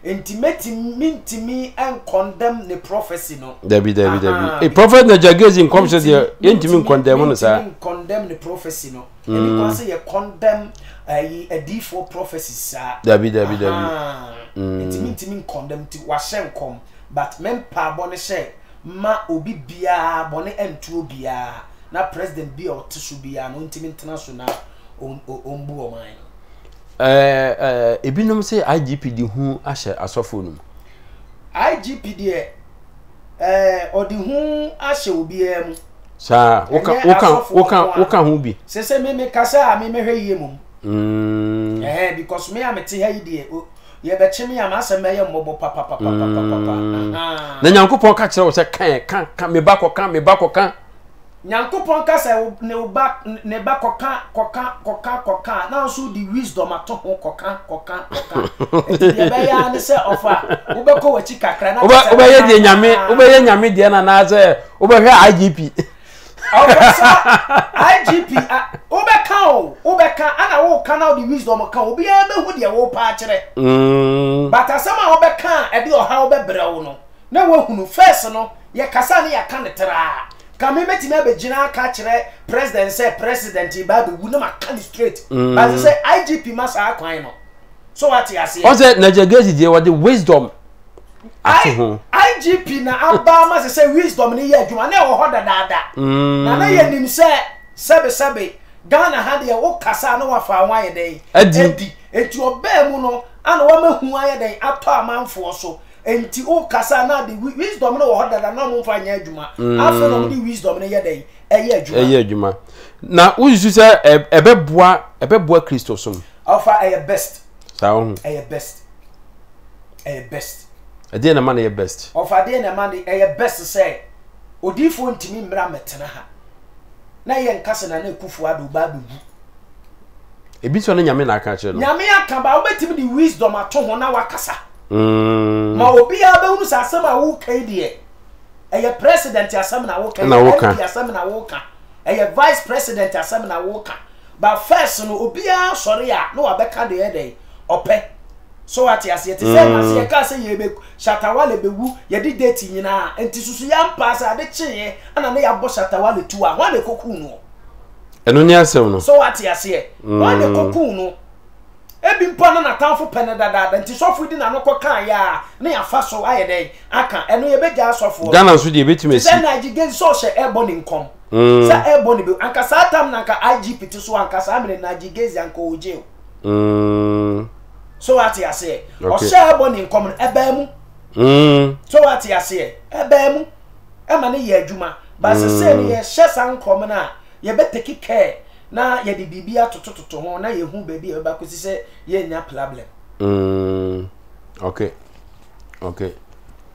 Intimi and condemn the prophecy no. Debi. A prophet Najagaji in comes here, intimi condemn sir. Condemn the prophecy no. And because you condemn a D4 prophecy sir. Debi. Intimi condemn to washen come. But men pa boni say ma obi bia boni entu bia na president bia or tissue bia no intimi international ombu o mine. Ebinom say IGP di hu ahye asofo num. IGP de odi hu ahye obi am. Sa woka hu bi. Se me kasa me hwe yie mum. Because me am te ha ide ye be chime am asem ye mbobo papa. Na Nyankopon ka kire wo se kan me ba koka. Nyankopon ka se ne ba koka na so the wisdom ato ho koka e be ya ne se ofa wo be ko wachi kakra na wo be ye de nyame de na ze wo be hwe IGP IGP wo be ka ana wo ka na the wisdom ka obi e be hu de wo pa kire but asama wo be ka e de o ha wo be bre wo no na wahunu first no ye kasa ne ya ka ne tra ka me meti me begina ka kire president say president ba be wu na ma kan straight but say IGP masa akwan no so what you say o say Najagezi je what the wisdom IGP na aba ma say wisdom ni ye adwuma na wo hoda dada na ye nim say sebe Ghana had ye wo kasa na wa fa wan ye den edi eti oba mu no ana wa mahu aye den ato amanfo so enti o kasa na the wisdom no wo hoda na mo fa nya adwuma afa no the wisdom no ye den eye adwuma na uzu say ebeboa Kristo som ofa eye best sawo eye best ade na man eye best ofa de na man eye best say odifo ntimi mra metena ha na ye nkase na ekufu adu ba bebu ebi so na nyame na aka kire no nyame aka ba obetimi the wisdom ato ho na wakasa ma obi a be hunu sa asem a wo kai de eye president asem na wo kai asem na wo ka eye vice president asem na wo ka ba first no obi a sori a no abeka de dey ope so what you say say ka say ye be shatawale bewu ye di date nyina enti susu ya mpa sa de chie ana na ya bo shatawale tu a wa le koku no eno ni asem no so what you say wa le koku no ebi mpa na tanfo pene dada enti sofu di na no kokan ya na ya fa so aye dey aka eno ye be ja sofu Ghana so di betime si say Najigezi so she airborne income say airborne be anka sa tam na anka IGP ti so anka sa amene Najigezi anka oje so what you say o share born in common ebemu so what you say ebemu e ma ne ye adwuma ba se ne ye share san common na ye be take care na ye di bibia totototo ho na ye hu baby e ba kosi se ye nya problem okay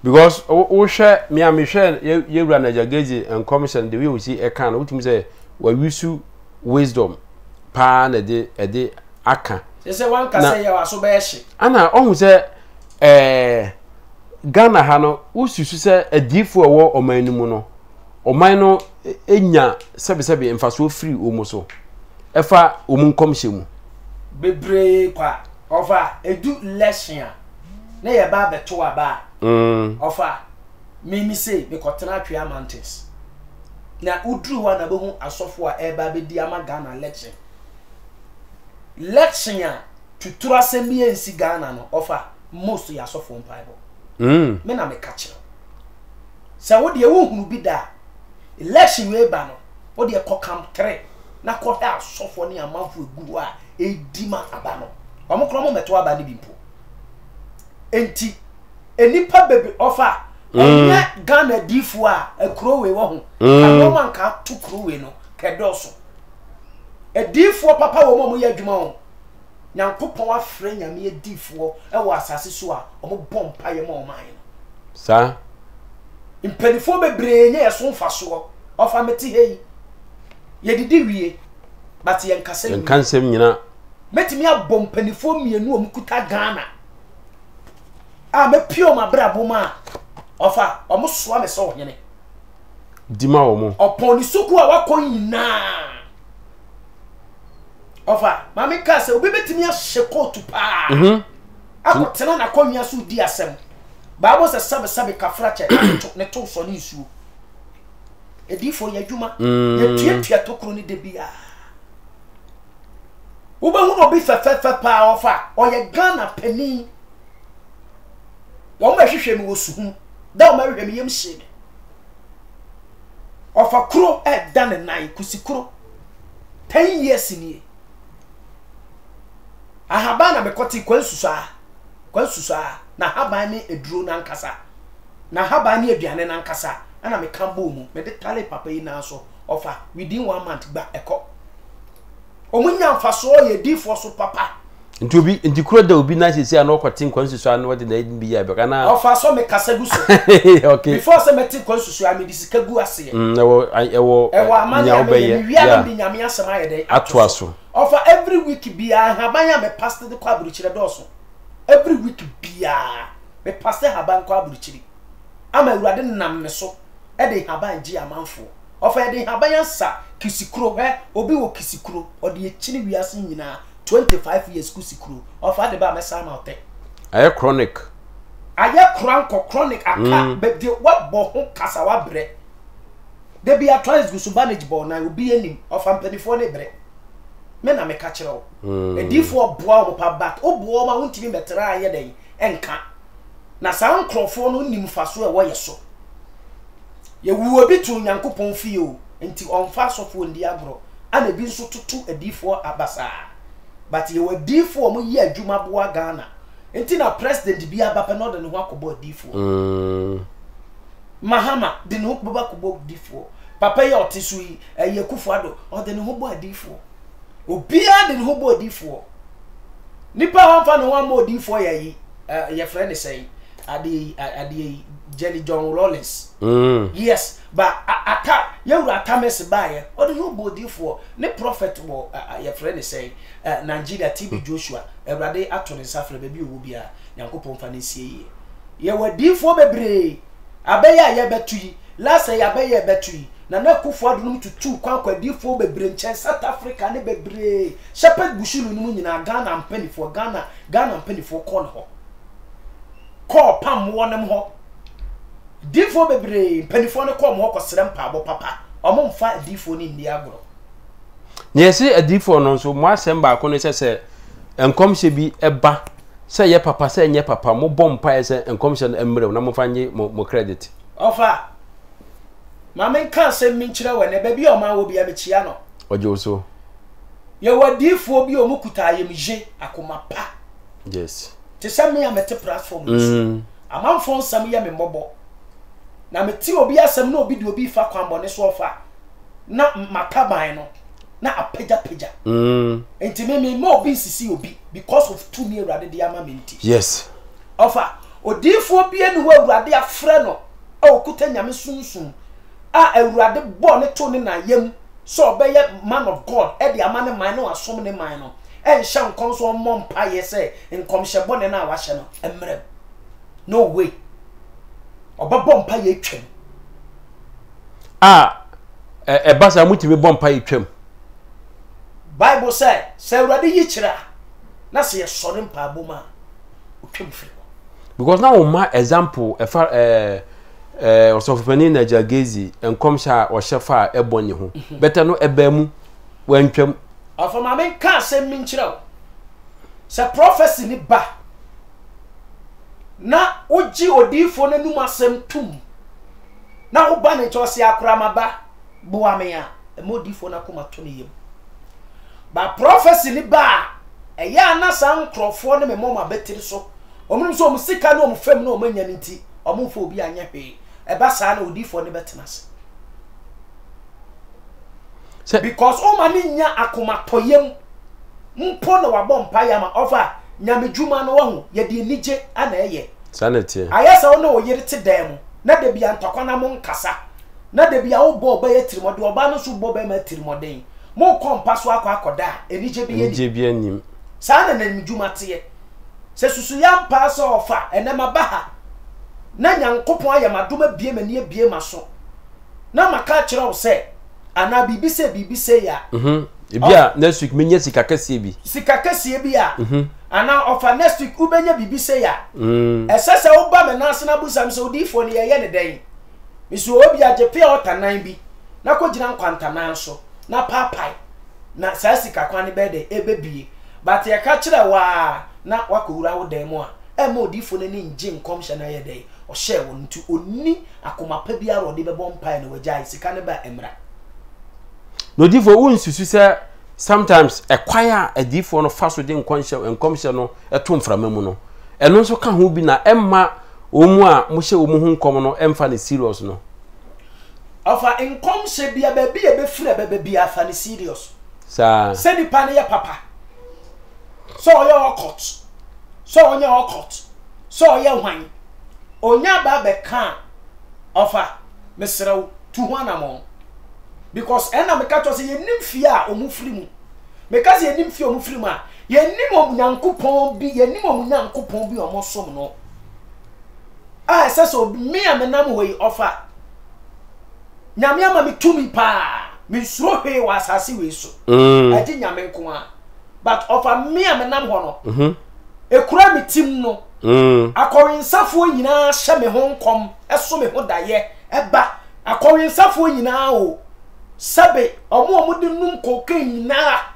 because o share me am share ye wura Najagezi and commission the way we see e kan o timi say we wisu wisdom pa na de aka say one can say you are so beshi ana ohun say Ghana ha no ususu say adifo ewo oman ni mu no oman no enya sebe emfaso free omo so efa omun komhye mu bebre kwa ofa edu election na ye ba beto aba ofa me say me kotena atwa mountains na udru wa na be hu asofo a eba be di ama Ghana election tutura sembi ensi Ghana no offer most ya sofo Bible me na me catch say wo de wo hunu bi da election we ba no wo de kokam 3 na ko ha sofo ne amanfo egu a edima aba no omokro mo meto aba ne bimpo enti enipa bebe offer onye Ghana difu a ekro we wo ho anoman ka to kro we no kedoso edifu papa wo mo ye adwuma ho nyankopon afre nyame edifu e wo asase so a omo bompa ye ma oman no sa impenifo bebre nye yeso mfaso ofa meti hei ye didi wie but ye nkansem nyina metimi abom penifo mienu omkuta Ghana a me pio ma brabo ma ofa omo soa me so hene dima omo opon ni suku a wakon nyina ofa mami ka se obi betimi ahye coat pa akotena na konwa so di asem Bible says sabe kafrache ne to so ni nsuo edifo ya dwuma ye tua tokro ni de bia wo ba hu obi fefe pa ofa oye Ghana pani wo ma hwehwe mi wo suhu da wo ma hwehwe mi yem hye mi ofa kro e da ne nan kusikro 10 years ni ahabana bekoti kwansusa na haban ni eduro na nkasa na haban ni aduane na nkasa ana me kambo mu me de tale papa yi na so ofa within 1 month gba eko omunya mfaso ye difo so papa nti kuro da obi na sisi ana okotin kwansusa na wode na bi ya beka na ofa so me kasa gu so okay before se me tin kwansusa me disika gu ase ewo amanya me wiya me nyame asema ye dey atoaso ofa every week bia habanya me pastor de kwa buruchire doso every week bia me pastor haban kwa buruchire ama urade nam me so e de haban ji amanfo ofa e de haban sa kisikuro obi wo kisikuro ode echini wiase nyina 25 years kisikuro ofa de ba me sama ote aye chronic aye kranko chronic aka be de wabbo ho kasa wabre de bia twice gusu manage ball na obi anim of ampanifo ne bre me na me ka kire wo edifo boa wo pa back obuo ma wontimi metra aye den enka na san krofo no nim faso e wo yeso ye wuo bi tu nyankopon fie o enti onfa sofo ndi agro ana bi nso tutu edifo abasa but ye wadifo mo ye adwuma boa Ghana enti na president bi abapa no de ne ho akobo edifo Mahama de ne ho boba kobo edifo papa ye otisu yi ye Kufuado o de ne ho bo edifo obia de ne ho bo edifo nipa wanfa ne ho amo edifo ye ye friend say adi Jelly John Rollins yes but ata yewura atamesi baye o de no bodi for ne prophet wo your friend say Nigeria TB Joshua Ewrade ato ne safre ba bi owo bia Yankopon fa ne sie ye ye wadi fo bebre abeya ye betui last ye abeya betui na Kufuado num tutu kwankwa di fo bebre nchen South Africa ne bebre shepherd bushulu num nyina Ghana mpanifo Ghana mpanifo call ho call pam wonem ho difo bebre mpanifo ne call mo ko srem pa abo papa omo mfa difo ni ndi agro ne yesi adifo no so mo asem ba ko ne se enkomhye bi eba se ye papa se nye papa mo bom pa se enkomhye no emre na mo fanye mo credit ofa mamen kan se minchira we ne ba bi o ma wo bia me chia no ojo so ye wadifo bi o mu kuta ayemje akoma pa yes te se me amete platform this amanfo nsam ye me mbobo na meti obi asem na obi de obi fa kwambo ne so ofa na makaban no na apeja enti me mo obi sisi obi because of too near Ewrade de ama menti yes ofa odifo bi enu ho Ewrade afre no okuta nyame sunsun a Ewrade bo ne to ne na yam so obeye man of God e de ama ne man no asom ne man no en hye nkon so mompa ye se nkomhye bo ne na wa hye no emre no way obabo mpa ye twem basa mutimi bompa ye twem Bible say Ewrade yi kira na se ye sore mpa aboma otwem firi because now my example osofopani na jagezi enkomsha o shefa ebonye ho better no ebamu wantwem afama men ka se minchira o se prophecy ni ba na oji odifo na num asem tum na wo ba ne chose akura maba boa me a emodifo na koma to ne yem ba prophecy ni ba eya na san krofo ne memo ma betiri so omum so omusika na omfam na omanya nti omumfo obi anya hwe eba sa na odifo ne betenase because o mani nya akoma toyem mpo na wabompa ya ma ofa nyamedwuma no wahu ye de nije ana eye sanity ayesa wo na oyere te dan mu na de bia ntokona mo nkasa na de bia wo bo ba ye tirimode oba no so bo ba ma tirimoden mo kompa so akoda enije bi anim sa na nyamedwuma te se susu ya mpa so ofa enema ba ha na Nyankopon ayamadoma bie mani abie maso na maka kire wo se ana bibi se ya ebia next week menye sikakase bi ya ana ofa next week ubenya bibi se ya esese wo ba me na asena busam se odifo ne ye ne den misu obi ajepe otanan bi na kogina nkwantanan so na papai na sa sikakwa ne bede ebebie but ye ka kire wa na wakowura wo dan mu a ema odifo ne nje nkomhye na ye den o hye wo ntu oni akomapa bia ro de bebo mpa ne wagya sika ne ba emra no odifo wo nsusu se sometimes ekwaya adifo no faso de nkomhye no eto mframa mu no eno nso ka ho bi na emma omu a mo hye omu hu nkom no emfa ne serious no afa nkomhye bia ba bia be fira ba bia fa ne serious sa se di pa ne ya papa so oya okot so oya hwan onya ba be kan afa mesrew tu ho anamo because ena me catch say yenim fie a omufiri mu me ka say yenim fie omufiri mu a yenim omunyankopon bi omosom no so me amenam we offer nyame ama me tumi pa me suro hwe wa asase we so ati nyame nko a but offer me amenam ho no ekura me tim no akɔwensafo nyina hye me ho nkom eso me ho daye eba akɔwensafo nyina o sabe omo de num kokain nyina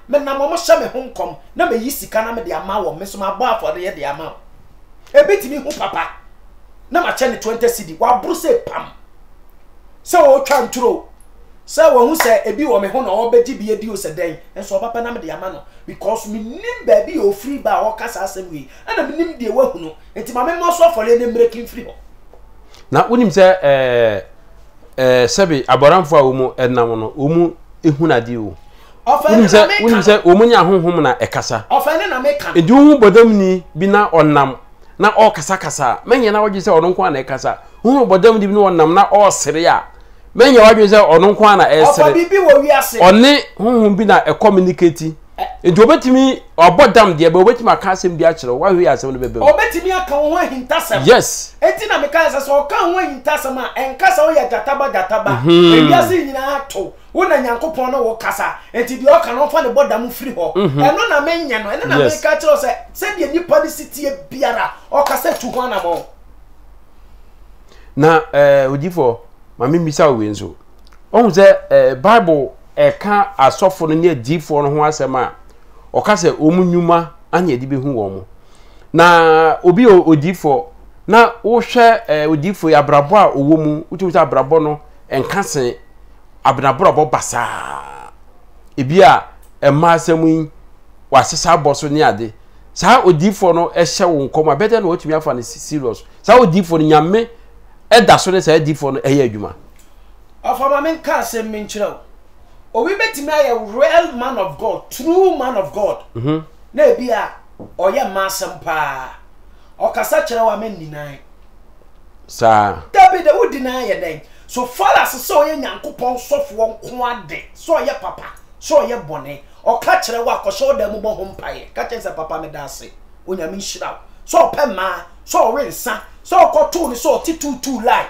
me na mo hye me ho nkom na me yi sika na me de ama wo me so ma bo afode ye de ama ebitimi hu papa na ma che ne 20 cedi wa buru se pam se o twa nturo se wo hu se ebi wo me ho na wo beji bi edi o se den enso papa na me de ama no because me nim ba bi o free ba o kasa asem wi ana me nim de wahu no enti ma me mo so fole ne breaking free ho na wonim se sebe aboramfo a wo mu enam no wo mu ehunade o wonim se wo mu nya honhom na ekasa ofane na me kan edi hu bodam ni bi na onam na o kasa kasa menye na wogye se ono nko na ekasa hu bodam ni bi na onam na o sere a menye wogye se ono nko na esere bibi wo wi ase one honhom bi na e communicate edi obetimi obodam de be obetimi aka asem bi a kire wa hwe asem no bebe obetimi aka ho hintasem yes enti na me kan se so ka ho hintasem a enkasa wo ya jataba ebiase nyina ato wo na nyankopon no wo kasa enti de o ka no fa ne bodam free ho eno na menye no eno na me ka kire se de nipa de sitie biara o kasa tu ho na mo na odifo ma me misa we nso ohun se bible eka asofo no ne adifo no ho asem a okase omunyuma anya edi be hu wo mo na obi odifo na wo hwe odifo ya brabo a owo mu uti abrabo no enkase abnabrabo basa ebi a ema asem yi wasesa aboso ne ade sa odifo no ehye wo nkoma better na otumi afa ne serious sa odifo no nyame eda so ne sa odifo no eye adwuma afama men ka asem men kire obi betimi aye real man of God, true man of God. Na ebia oye masem pa. Okasa kire wa men ninai. Sa. David would deny ye den. So far as so ye nyankopon sofo nko ade. So ye papa, so ye bone. Oka kire wa akosho da mu bo ho mpaye. Ka kire se papa me da ase. Onyame nhira. So pema, so rensa, so koto ni so titutu lie.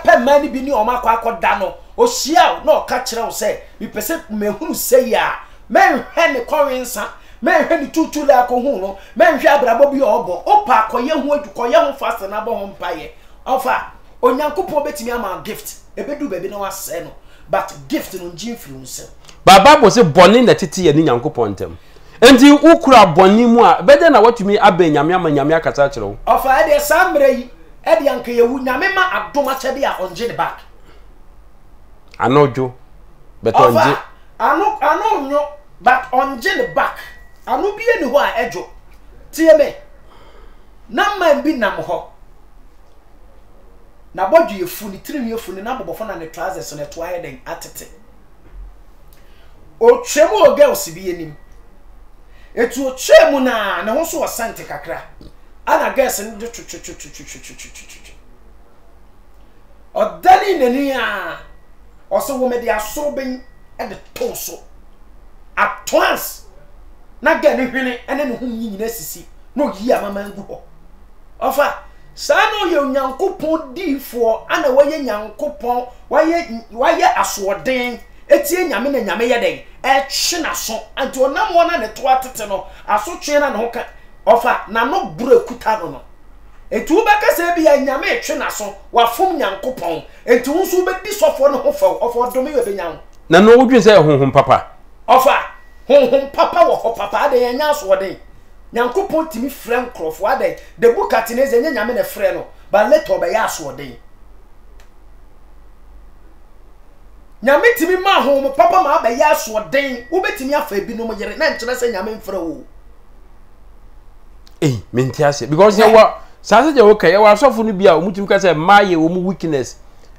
Pema ni bi ni o makwa akoda no. Oshia no ka kire wo se bi pese mehunu se ya menhwe ne kɔrensa menhwe ne tutu la ko hu no menhwe abrabo bi obo opa akoye hu adukoye hu fast na bo ho mpaye ofa onyankopon betimi ama gift ebedu bebi na wase no but gift no njimfiri unse baba bo se boni na titi ye ni nyankopon ntem enti ukura boni mu a bede na watumi abe nyame ama nyame akata kire wo ofa e de samre yi e de anka yewu nyame ma adoma chede a onje ne back anojo betonje ano nyo but onje the back anu bi eni ho a ejo tie me na man bi nam ho na bodwe efu ni tirinwi efu ni na bobofo na ne trousers na to aye den atete o twemu o girls bi enim etu o twemu na ne ho so wasante kakra ana girls ni odani nani a also wo me dia so ben e de to so at once na ga ne hwene ene ne hu nyina sisi no yi amama ngu ho ofa sa no ye nyankopon difo ana waye nyankopon waye asoden etie nyame na nyame ye den e hwe na so anti onam wona ne to atete no aso twe na ne ho ka ofa na no buru ekuta no etu beka se bia nyame etwe na so wafom nyankopon etu nso be di sofo no ho fa ofo dome we benyan na no wodwen se honhom papa ofa honhom papa wo ho papa de nya so den nyankopon timi frɛ nkrofo ade de bukati ne ze nyame ne frɛ no ba leto be ya so den nyame timi ma honhom papa ma ba ya so den wo betimi afa bi no mo yere na nkyerɛ se nyame mfrɛ wo mentiase because you wa sase je okay ya asofo no bia omutim ka say maye wo mu weakness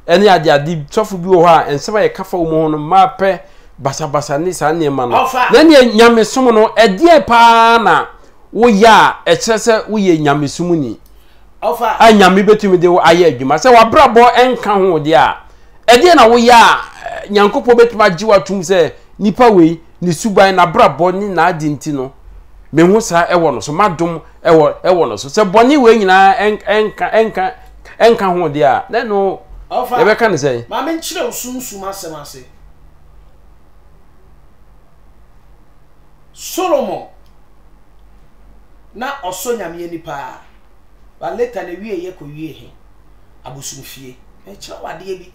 ene ade sofo bi wo ha ensema ye kafa wo mu ho no ma pe basabasa ni sa ne ma no na ne nyame som no ede pa na wo ya e kyerese wo ye nyame som ni ofa a nyame betumi de wo aye adwuma se wa brabo enka ho de a ede na wo ya nyankopo betuma giwa tum se nipa wei ni suban na brabo ni na adi nti no me hu sa ewo no so madom ewo no so se boni we nyina enka ho de a na no e be kan say ma me nkyere osunsum asemase Solomon na osonyame nipa ba later na wie ye ko wie he abosumfie e kira wade bi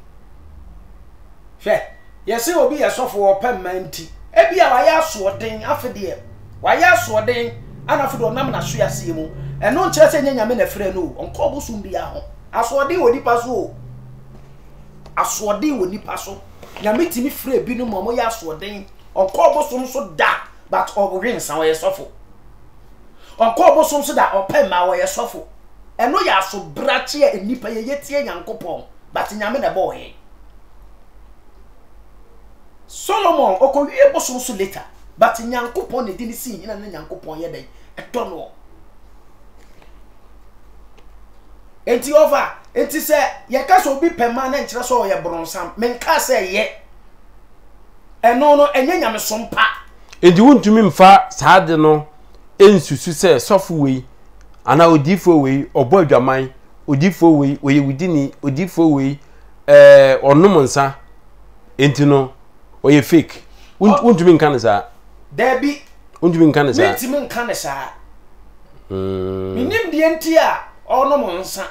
hwe yesi obi yesofo opem manti ebi a waya soden afede waya soden anafede onam na so yase mu eno nkire se nyanyame na frɛ no onko obosum bi aho asode woni paso asode woni paso nyame timi frɛ bi no mo ya soden onko obosum so da but obwen san we sofo onko obosum so da opem ma we sofo eno ya so brache enipa ye yetie nyankopon but nyame na boy Solomon okowie bosom so later but nyankopon ne di ni si nyina na nyankopon ye dai eto no enti over enti se ye ka so obi pema na nkire so ye bronsam menka se ye eno no enye nyame sompa enti wontumi mfa saade no ensusu se sofo wei ana odifo wei obo adwaman odifo wei oye wudini odifo wei onom nsa enti no oye fake wontumi nka ne saa debi wontumi nka ne saa mentimi nka ne saa minim die enti a onom nsa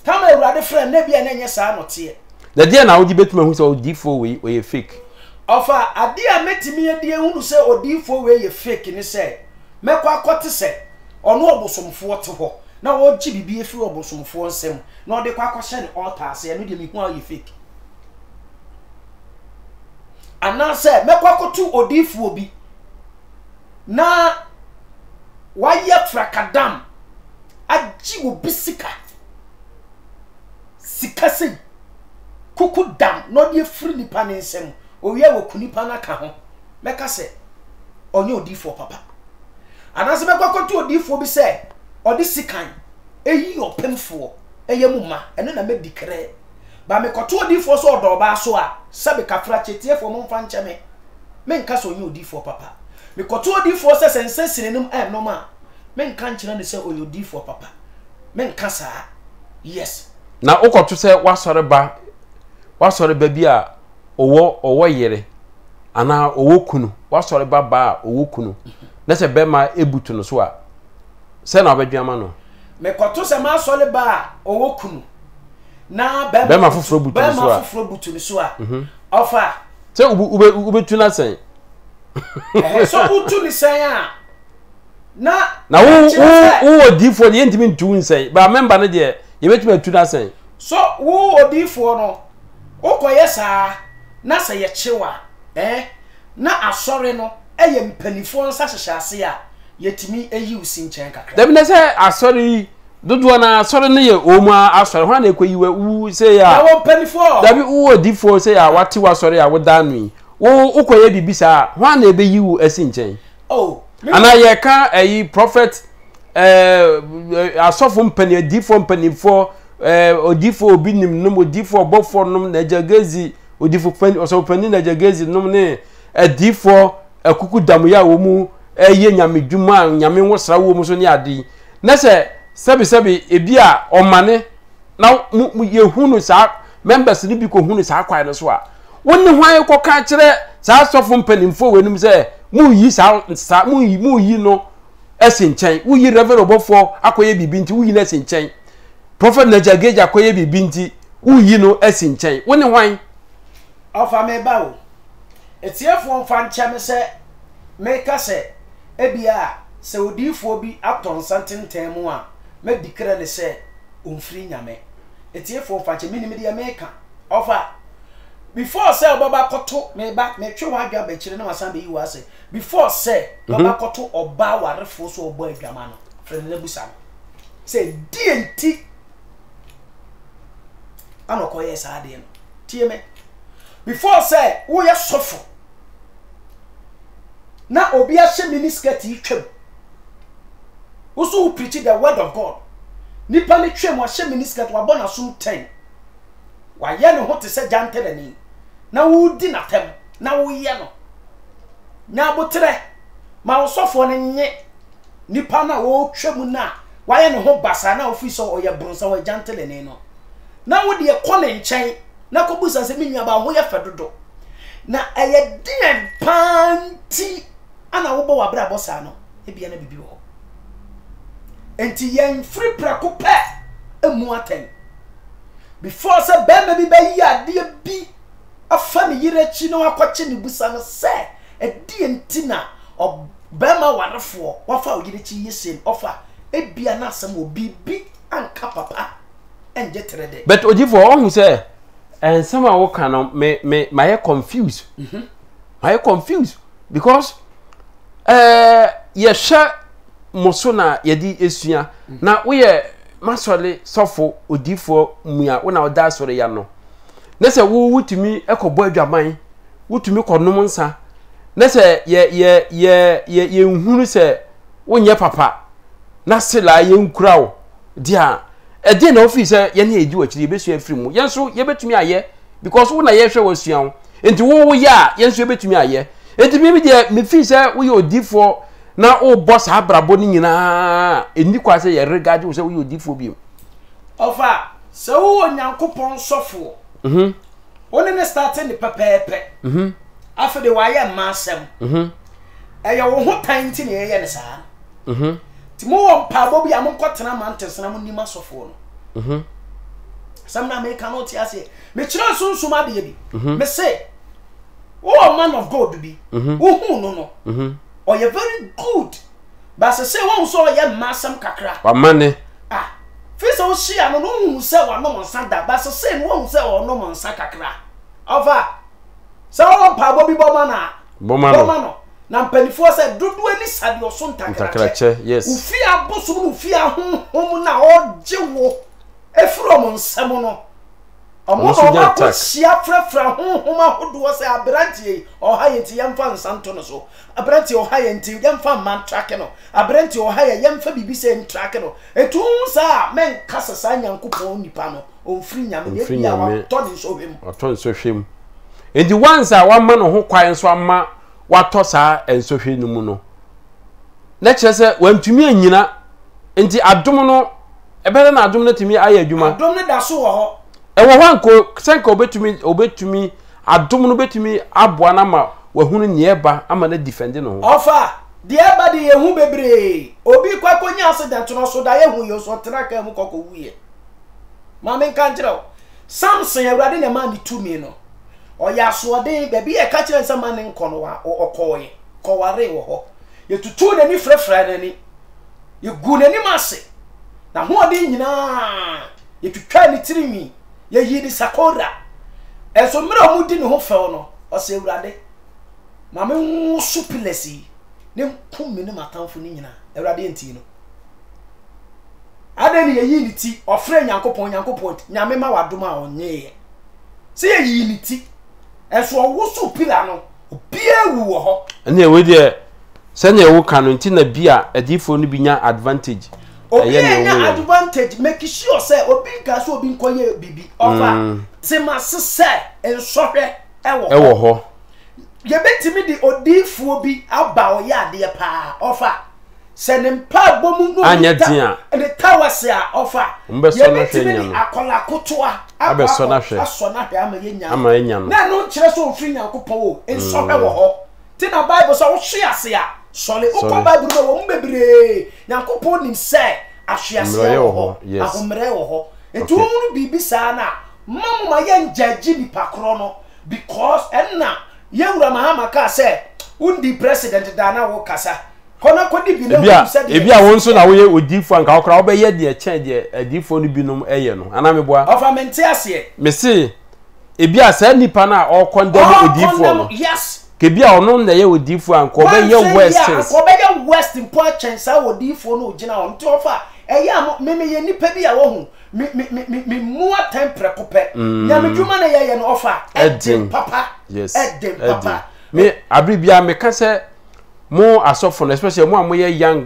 kama ewurade frɛ na bia na enye saa note the dia na wodi betuma hu se odifo wei oye fake ofa ade a metimi ye die hunu se odifo wei ye fake ni se mekwa akote se ono obosomfo te ho na wo gi bibi efi obosomfo nsem na ode kwa akohye ne altar se no de mi hu a ye fake anase mekwa kotu odifo obi na waye frakadam agi obi sika sei kuku dam no de free nipa ne nsem owie wo kunipa na ka ho meka se onye odifo papa anase mekwa kotu odifo bi se odi sikan eyi opemfo eyemuma eno na medikre ba me kotu odifo so odoba so a sabe kafra chetiefo mo mfa ncheme me nka so onye odifo papa me kotu odifo se sensensinenum noma me nka nchira ne se onye odifo papa me nka saa yes na ukotu se wasore ba bi a owo yere ana owo kunu wasore ba owo kunu na se bema ebutu no so a se na obedwama no me kotu se ma sole ba owo kunu na bema fufuro butu ni so a ofa se ubetu na sen so utu ni sen a na wo odifo ye ntimi ntu nsen ba member ne de ye betu atu na sen so wo odifo no okoye saa na se ye chewa na asore no eye mpanifo nsa hyehyase a yetimi eyi usinchen kakra dem ne se asore dodo na asore ne ye oma asore hwa na ekoyiwe wu se ya wo mpanifo dabi wo odifo se ya wati wasore ya wodanu wo ukoye bibisa hwa na ebe yiwu asinchen ana ye ka eyi prophet asofo mpani adifo mpanifo odifo obi nim num odifo obofo num na jagezi odifo pani oso pani na jagezi num ne adifo akuku damu ya wo mu eye nyame dwuma nyame wosra wo mu so ne ade na se sebi ebi a omane na ye hunu sa members ni bi ko hunu sa kwai no so a wonni hwan ko ka kire sa asofo mpanimfo wenum se mu yi sa mu yi no esinchen wo yi reverend obofo akoye bibi nti wo yi na esinchen prophet najageja akoye bibi nti wo yi no esinchen wonni hwan ofa me bawo etiefo mfa ncheme se meka se ebia se odifo bi aton santen mu a me dikra ne se onfiri nyame etiefo mfa nche minimi de meka ofa before say baba koto me twe wa adwa ba kire na wasan be yi wa se before say baba koto oba warefo so obo adwama no friend na busa say DNT anoko yes ade no tie me before say wo ye sofo na obi a she miniskirt yi twem wo so preach the word of God nipa ne twem wa she miniskirt wa bona sum 10 wa ye ne ho te se jantelani na wo di na tem na wo ye no nya botre ma wo sofo ne nye nipa na wo twem na wa ye ne ho basa na ofi so oye bronsa wa jantelani no na wo de ko ne nchen na ko busa se minwa ba ho ye fedodo na eye den panti ana wo bo wa bra bosa no e bia na bibi ho enti yen free prako pe emu aten before say bema bi bayi ade bi afa ne yire chi no akwache ne busa no say edi entina obema warefo wafa oyire chi yesen ofa ebia na asem obi bi anka papa enje trede but ojifo ohun say ensem a wo kan no me confused I confused because ye sha moso na yedi esua na wo ye masole sofo odifo mua wo na oda sore ya no na se wo wutumi ekobo adwaman wutumi konom nsa na se ye nhunu se wonye papa na sela ye nkura wo dia ede na office ye na eji wachiri besu afiri mu yenso ye betumi aye because wo na ye hwe wasua wo enti wo ya yenso ye betumi aye enti bi de me fi se wo ye odifo na o boss abrabo ni nyina eni kwa se ye regard wo se wo ye odifo bi ofa se wo nyankopon sofo one ne start ni pepepe afede wa ye masem eyo wo ho tanti ne ye ne saa ti mo won pa bo bi amonkotena mantes na mo nima sofo no samna me cannot ase me kire sunsuma de bi me say oh man of God bi wo hu no oh you very good but say won so ye masem kakra wa mane fisa o shia no hu se wa no monsa da but say no hu se o no monsa kakra over so won pa bo bi bo mana na mpanifo se dodo ani sade oso ntakra yes ufi aboso no ufi ahom na ojewo efro nsem no omo no ko shia frafra hom ahodo se abrantie oha yenti yemfa nsanto no so abrantie oha yenti yemfa man track no abrantie oha yemfa bibise ntrack no etu sa men kasasa nyankopon nipa no omfiri nyame ne bia wa toni so hwem edi once a wa ma no ho kwan so ama wato saa ensohwe no mu no na kire se wantumi anyina enti adom no ebere na adom no timi aye adwuma adom no da so wo ho ewo wanko senka obetumi adom no betumi aboa na ma wahunu nieba ama na defend no ho ofa de eba de yehu bebre obi kwakonya accident no so da yehu yo so traka mu kokko wuye ma men kan kire Samson awurade na ma ni tumi no oya so de baby e ka kire nsama ne nkono wa okoye koware wo ho ye tutu na ni frefra na ni ye gu na ni mase na ho de nyina ye twitwa ni tirimi ye yi di sakora enso mira mu di ne ho few no o se awurade ma me wu supilesi ne kum ne matamfo ni nyina awurade enti no adeni ye yi ni ti ofre nyankopon nyame ma wadoma a onye se ye yi ni ti enso wo supila no obia wu wo ho ene we de se na ewo kanu nti na bia adifo no binya advantage enya advantage make sure say obi ka so obi nkoye bibi ofa se masese ensohwe ewo ho ye betimi di odifuo bi aba o ya de pa ofa se ne mpa bomu no anya dia ne tawase a ofa ye betimi di akola kotoa abeso na hwe aso na hwe ama yenya no na no kire so ofri nyankopon o ensohwe wo ho ti na bible so wo hwe ase a sole ukọ bible no wo mbebre nyankopon nim se ahwease wo ho ahomre wo ho etu mu bibi saa na mamu ma ye njaji ni pakro no because enna yewura mahama ka se undi president da na wo kasa kona kodi bi no se de ebia won so na wo ye odifo anka okra wo be ye de chen de adifo no binom eye no ana meboa of amente ase me se ebia sa nipa na o condemn odifo no yes kebia ono na ye odifo anka obe ye west important sa odifo no gina on ti ofa eya meme ye nipa bi a wo hu mi mua tempre kope nya me dwuma na ye no ofa edin papa yes edin papa me abribia me ka se mo asofo especially mo amoye young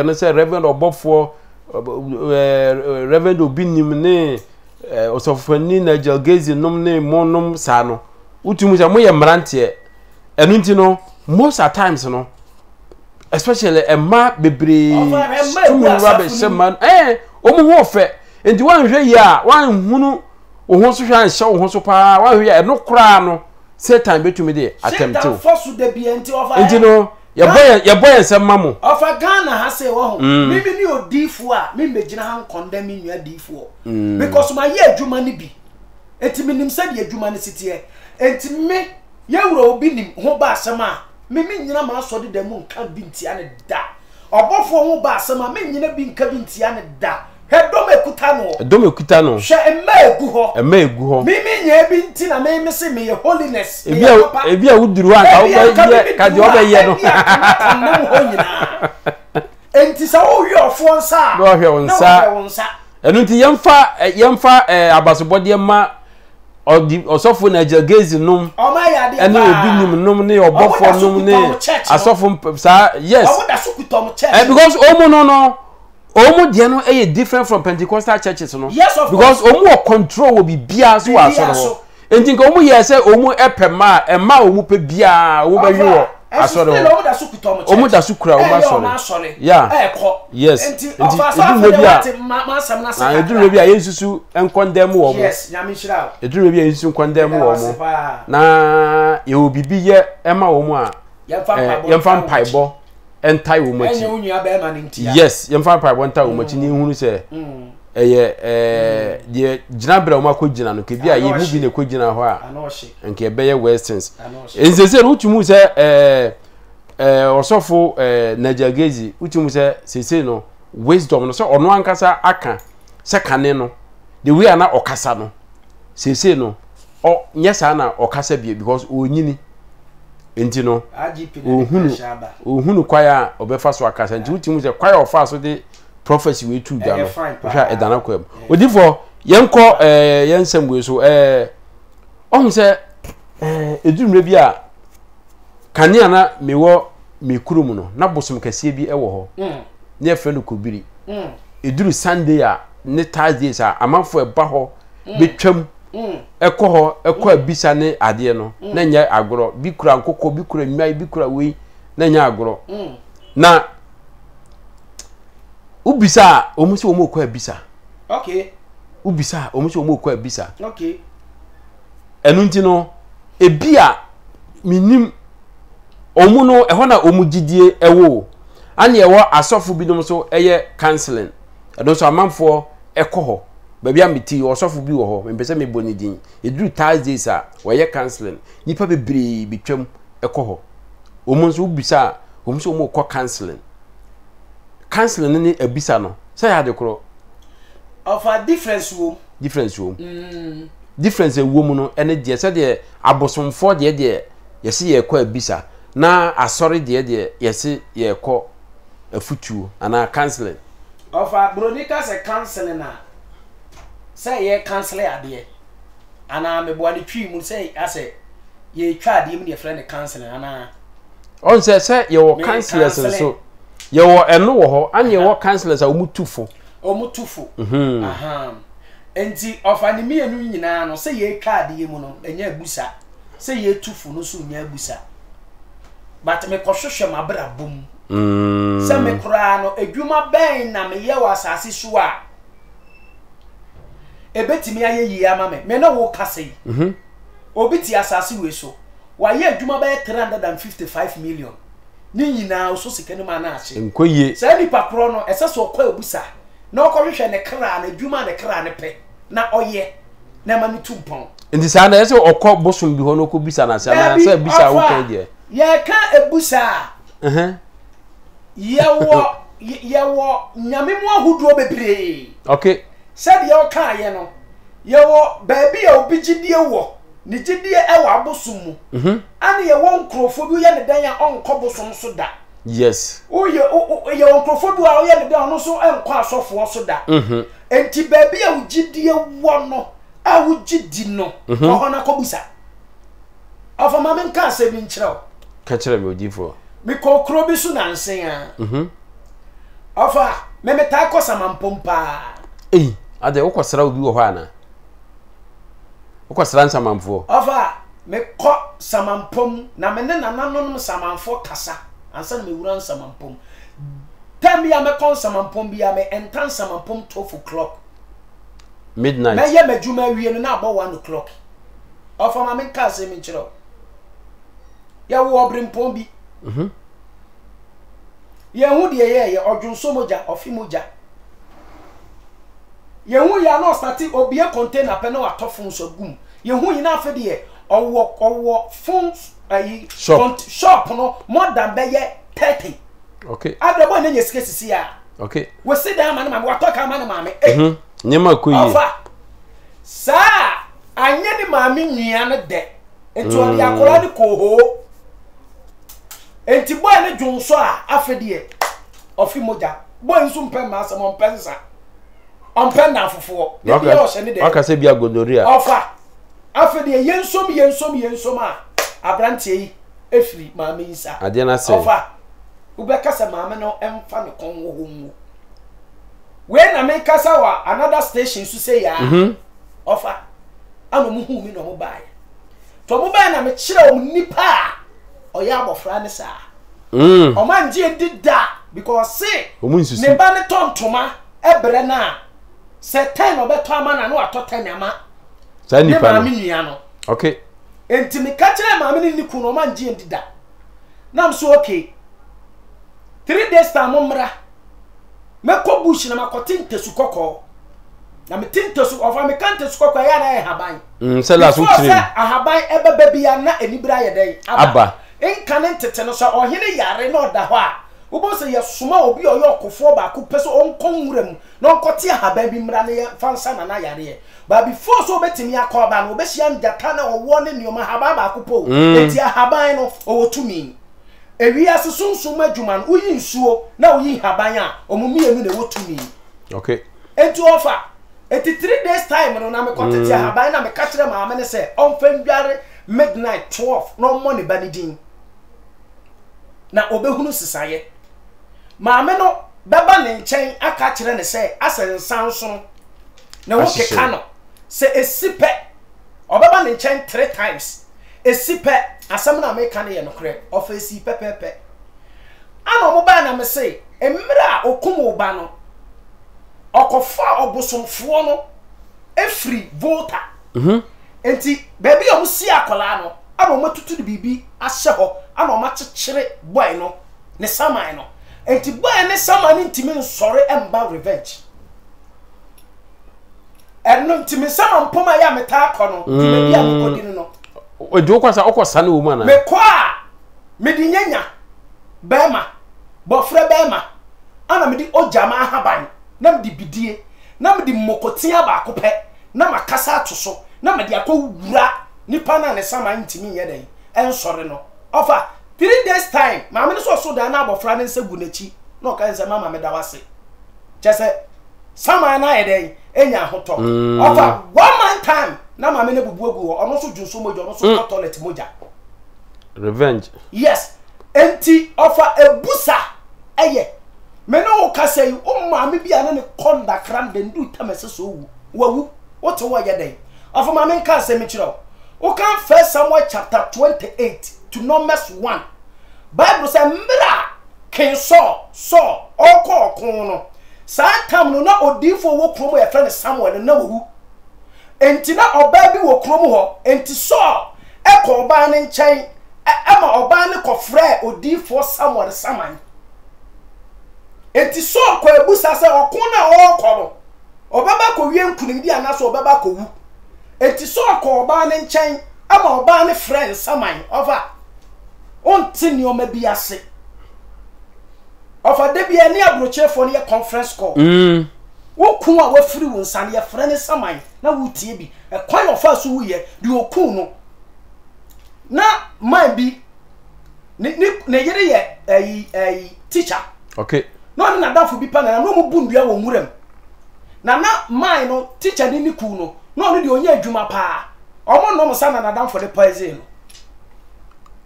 no say reverend obofo reverend obinim ne osofani na jalgezi nom ne monom sa no utumu se mo ye mrante enu nti no most at times no especially emma bebre tumu rabe seman omu ho fe enti wan hwe ya wan hunu ohun so hwe an hye ohun so pa wan hwe ya eno kra no Satan betumi de attempt Satan force de bi enti over enti no Your boy and some mammo. Of a Ghana has a home. Maybe you D4, maybe Jina condemning your D4. Because my year Jumani be. Et minim said ye Jumani city. Et me, ye will be him, Hoba Sama. Mimi Yama saw the moon can't be Tiana da. Or both for Hoba Sama, me being cabin Tiana da. Head Dome Cutano. Share a may go. Mimi, ye been Tina, may say me your holiness. If you would do one, can you obey yet? And tis all your phone, sir. Go here, sir. And until young far about body ma or so for Niger gazing no. Oh, my, and you will be nominee or both for nominee. I saw from yes. Because no. Omo diano different from Pentecostal churches no. Yes, of because omo control will be bia so asoro. Enti nka omo ye say omo epema ema omo pe bia omo ba yiwo asoro. Omo da su kura omo asoro. Yeah. Yes. Enti eduru bia na eduru bia yesusu enkondem wo omo. Yes, nyame hira. Eduru bia yesusu enkondem wo omo. Na ye obibi ye ema omo a yemfa mpaibo entai wo machi yes yemfa pa wonta wo machi ni hunu se de gina bra wo makogina no kebi a ye mu bi ne kogina ho a nke ebeye westerns enzese no tumu se osofo najagezi utumu se sese no wisdom no so ono ankasa aka se kane no the way na okasa no sese no o nyesa na okasa bie because onyini enti no ohunu kwaya obefa so akasa enti utimu se kwaya ofa so de prophecy we tu da no hwa edana kwam odifo yenko yensem we so ohun se edumre bi a kania na mewo mekurum no na bosom kase bi ewo ho ne efe no kobiri eduru sunday a ne thursdays a amanfo eba ho betwam ekoho abisa ne ade no na nya agoro bi kura nkoko bi kura nwai bi kura wei na nya agoro na ubisa omusi omo ko abisa okay ubisa omusi omo ko abisa okay enu nti no ebia minim omu no eho na omugidie ewo ane ewo asofo bi dum so eye counseling edo so amanfo ekoho baby amiti osofo bi wo ho mpese me boni din edru Thursdays a wo ye counseling nipa bebre bitwam ekoho omu so ubisa omu so omo ko counseling ne abisa no say ya de kro of a difference wo difference wo mu no ene de say de abosomfo de yesi ye ko abisa na asori de yesi ye ko afutuo ana counseling of a bronika say counseling na say ye counseling ade ana me bo ani twi mu say ase ye twa ade mu ne friend counseling ana on say ye wo counselors so ye wo eno wo ho anye wo counselors a omutufo aha enti of anime enu nyina no say ye twa ade mu no enya abusa say ye tufu no so nya abusa but me kohwehwe mabra bom say me kura no adwuma ben na me ye wa asase so a ebetimi aye yi ama me no wo kase obiti asase we so wa ye adwuma ba 355 million ni nyina so sikani ma na ache enkoye say ni papro no eseso kwa ebusa na okohwehwe ne kra na adwuma ne kra ne pe na oye na ma ni tumpon ndi sa na ese okọ bosom bi ho no ko bisa na sa na sa bisa wo kan je ye ka ebusa yewo nyame mu ahuduo bebre okay said yo ka ye no yewo baby ya obigidie wo ni gidie e wa bosom mu ane ye won krofo bi ye ne dan ya onko bosom so da yes o ye won krofo bi a o ye ne dan no so enko asofo so da enti baby ya ugidie wo no a ugidi no ko na ko busa afa ma men ka se bi nkyerɛw ka kyerɛ me odifo me ko kro bi so na nsen a afa me meta ko samampompa ade ukosra obi wo ho ana ukosra nsamamfo afa me ko samampom na me ne nananom samanfo kasa ansa me wura nsamampom tam ya me kon samampom bia me entan samampom 12 o'clock midnight me ye majuma wie no na abo 1 o'clock afa ma me ka se me nkyerɛw ya wo obrimpom bi hu de ye odwunso moja ofi moja ye hu ya no start obi e container pe na watofun so gum ye hu yin afa de owo fun ayi shop no more than beye 30 okay adabo na nyesike sisi ya okay we sit down man ma watoka man ma me nyema ko yi ofa sa anye ni ma me nwia no de enti odi akora ni koho enti boy ne dwunso a afedie ofi moja boy nso mpem ma asem ompensa ompenda fofo de bi o hye ne de aka se bia godoria ofa afedie yensom a abrantie yi efiri ma me nsa ade na se ofa ubeka se ma me no emfa ne kon wo homu we na me kasa wa another station so say ya ofa ano mu hu mi no mo bae to mo bae na me kire o nipa oya abofra ne sa o man je dida because say ne ba ne tontoma ebre na se 10 obeto ama na no ato 10 ama sa nipa no ma me nua no okay enti me ka kire ma me ni ku no man je dida na so okay 3 days time momra me ko bush na makotin tesu kokko na me tintesu ofa me kan tesu kokko ya na haban se la so tiri ahaban ebeba bia na enibra ye den aba enka ne tete no so ohene yare na oda ho a ubo se ye suma obi oyokofo ba ko peso onkon wuram na onkote ahaban bi mra ne fansa na na yare ba before so betimi akoba na obehia njata na owo ne nioma haban ba ko po eti ahaban no owotumi ewia sunsun adwuma no uyi nsuo na uyi haban a omumienu na wotumi okay enti ofa eti 3 days time no na me kotete haban na me ka kire ma amene se onfan dware midnight 12 no money banidin na obehunu sisaye ma ame no beba ne nchen aka kire ne se asensan so na wo keka no se esipe obeba ne nchen 3 times esipe asem na me ka ne ye no kre ofesi pepepe ana mo ba na me se emra okumu ba no okofa obosomfo no efri volta enti baby o si akola no ana o matutu de bibi ahye ho ana o machekere boy no ne saman no enti boy ne saman ntimi nsore emba revenge enno ntimi saman poma ya meta akono ntimi bia mekodini no ojo kwasa okosa na wo mana me kwa medi nyanya bema bofre bema ana medi ojama haban na medi bidie na medi mokotia ba akopɛ na makasa atoso na medi akowura nipa na ne sama ntimi yɛ den ensore no ofa 3 days time maame no so da na abofra ne nsa gu nachi na oka nsa mama me da wase chese sama na yɛ den enya hoto ofa 1 month time na maame ne bubu egu ono so junso moja ono so toilet moja revenge yes enti ofa ebusa eye me no ka say o maame bia na ne konda kram de ndu tamese so wu what wo ye den ofa maame nka say me kiro o kan 1 Samuel chapter 28 to Numbers 1 Bible say mra ken so okon no santam no na odifo wo kromo ye friend Samuel na wu enti na oba bi wo kromo ho enti so eko oba ne nchen ama oba ne kofre odifo Samuel saman enti so ko ebusa se okon na okoro obaba ko wie nkunim di anaso obaba ko wu enti so ko oba ne nchen ama oba ne friend saman over onti ni o ma bi ase ofa de bi ani abrochefo ne conference call wo ku a wafiri wo nsan ye frɛ ne saman na wo tie bi e kwan ofa so wo ye de okun no na man bi ne yere ye teacher okay no na dafo bi pa na no mu bundua wo nwuram na man no teacher ni ku no no de onya adwuma pa omo no mo sa na dafo de poison no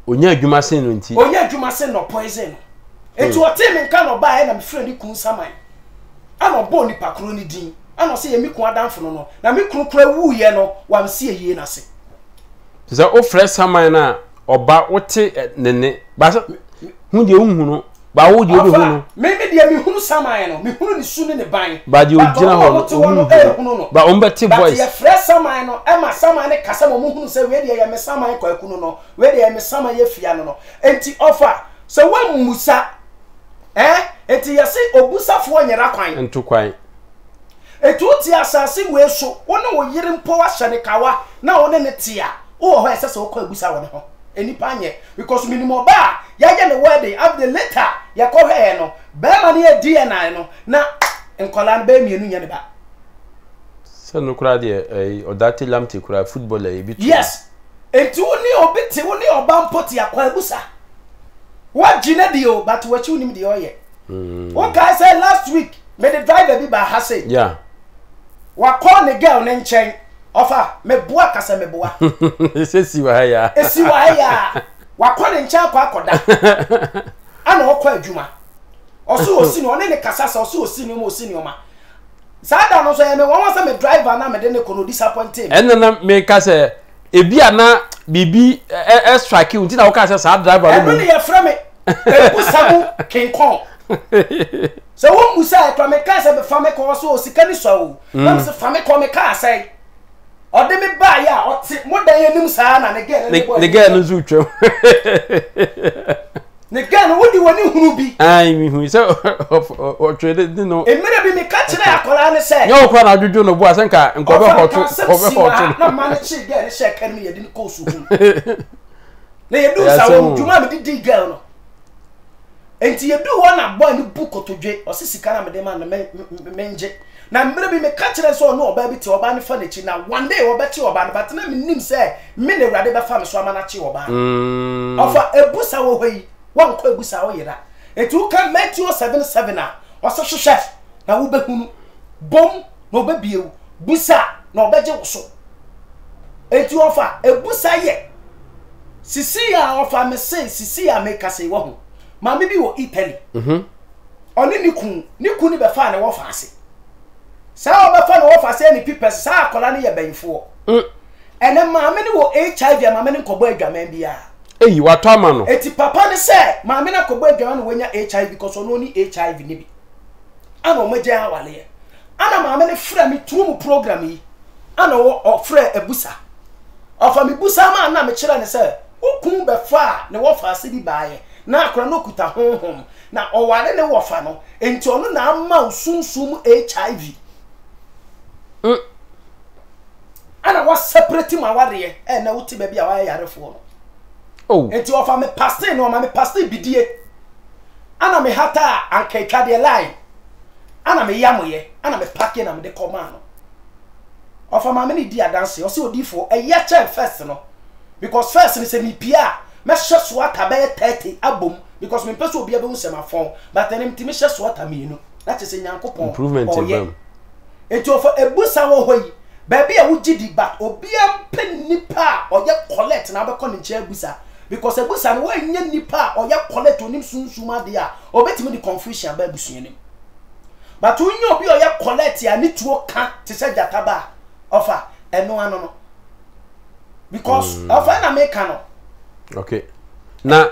onya adwuma sen no nti onya adwuma sen no poison etu ote me nka no ba e na me frɛ ni ku saman ano bo ni pakro ni din ano se ye mi ku adamfo no na mi kru kra wu ye no wam se ye na se se o frɛ saman na oba wote nene ba hu de hu no ba wo de obi hu no me de mi hu saman no mi hu ni su ni ne ban ba de ogina ho ba on beti voice ba ye frɛ saman no e ma saman ne kasa mo hu se we de ye me saman kwaku no we de ye me saman ye fia no enti offer so wa musa enti yesi obusafo nyera kwan nto kwan etu ti asase we so wona wo yire mpo wa hyane kawa na wona ne tia wo ho esese wo kwa ebusa wona ho enipa anye because minimum ba ya ye ne wedding after later ya ko he no be ma ne DNA no na enkola na be mienu nya ne ba se no kura de odati lamti kura footballer e bi yes etu ni obiti wo ni oba mpoti ya kwa ebusa wa gina dio but what you nim de oye what guy say last week me the driver bi ba ha say yeah wa call the girl ne nchen offer me boa kasa me boa esi wa ya esi wa ya wa call the nchen akwa akoda ana okwa adwuma oso osi no ne kasa sa oso osi no mo osi no ma sada no so ya me won say me driver na me de ne kono disappointed enna me kasa ebi ana bibi strike unti na wo kasa sa driver no me ya fra me ebusabu king kong so wo musa e kwa me kasa be fa me ko so osika ni so na me se fa me ko me kasa o de me ba ya o ti mo dan yanim sa na ne girl no zu twem ne girl no wodi woni hunu bi ai mi hu so o twede no e mere bi me ka kire akola ne se nyo kwa na dwudwo no bu asenka nkobe hoto na man chi girl she kan me yedi ko su hu na yedu sa wo djuma me di girl no enti yedu wona boy ni bu kotodwe o sisika na me de man na menje na mbere bi me ka kire so no oba bi te oba ne fa na chi na one day oba chi oba na but na me nim se me ne wrade be fa me so ama na chi oba ofa ebusa wo hoi wan ko ebusa wo yira etu kan Matthew 7:7 a o so hwehwe na wo behunu bom na oba biewu busa na oba je wo so etu ofa ebusa ye sisi ya ofa me say sisi ya me ka say wo ho ma me bi wo Italy oni niku ni be fa na wo fa ase sa wo be fa na wo fa ase ni pipes sa akola ni ye benfo ene ma me ni wo HIV ma me ni kobo adwaman bia eyi wato ama no eti papa ni say ma me na kobo adwaman no wonya HIV because ono ni HIV ni bi ana o maje awale ana ma me ni fra mi turu program yi ana wo fra ebusa ofa mi busa ma na me kire ni say ukun be fa na wo fa ase bi baaye na akora no kuta honhom na owale ne wofa no enti ono na ama usunsum HIV ana wa separate ma ware na wuti ba bia wa yarefo no oh enti ofa me pastor no ma me pastor bidie ana me hata ankeka de line ana me yamoye ana me pake na me de koma no ofa ma me ni di adanse o se odifo eya che first no because first ni se ni pia me hye swata be 30 abom because me pese obi abehun sema fon but enem ti me hye swata mienu that is nyankopon improvement in them enti ofa ebusa wo hoyi baby a wugidi but obi ampe nipa oye collect na be kon nche ebusa because ebusa no wanya nipa oye collect onim sunsuma de a obetimi di confusion ba ebusuanim but unyo obi oye collect ya ni tuo ka te se jataba ofa eno ano no because ofa na make no okay na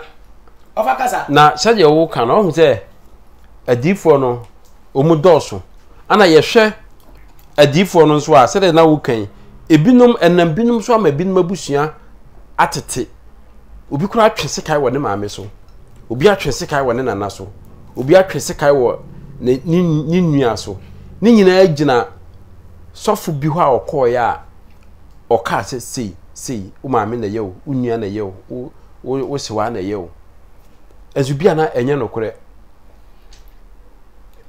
ofa kasa na saje wo kan no hu se adifo no omudoso ana yehwe adifo no so a sede na wo kan ebinom enam binum so ama binum abusua atete obi kura atwese kai wo ne maame so obi atwese kai wo ne nana so obi atwese kai wo ni nua so ni nyina agina sofu bi ho a okoya a oka sei o maame na ye o nua na ye o wo sewa na ye o ezubia na enye nokore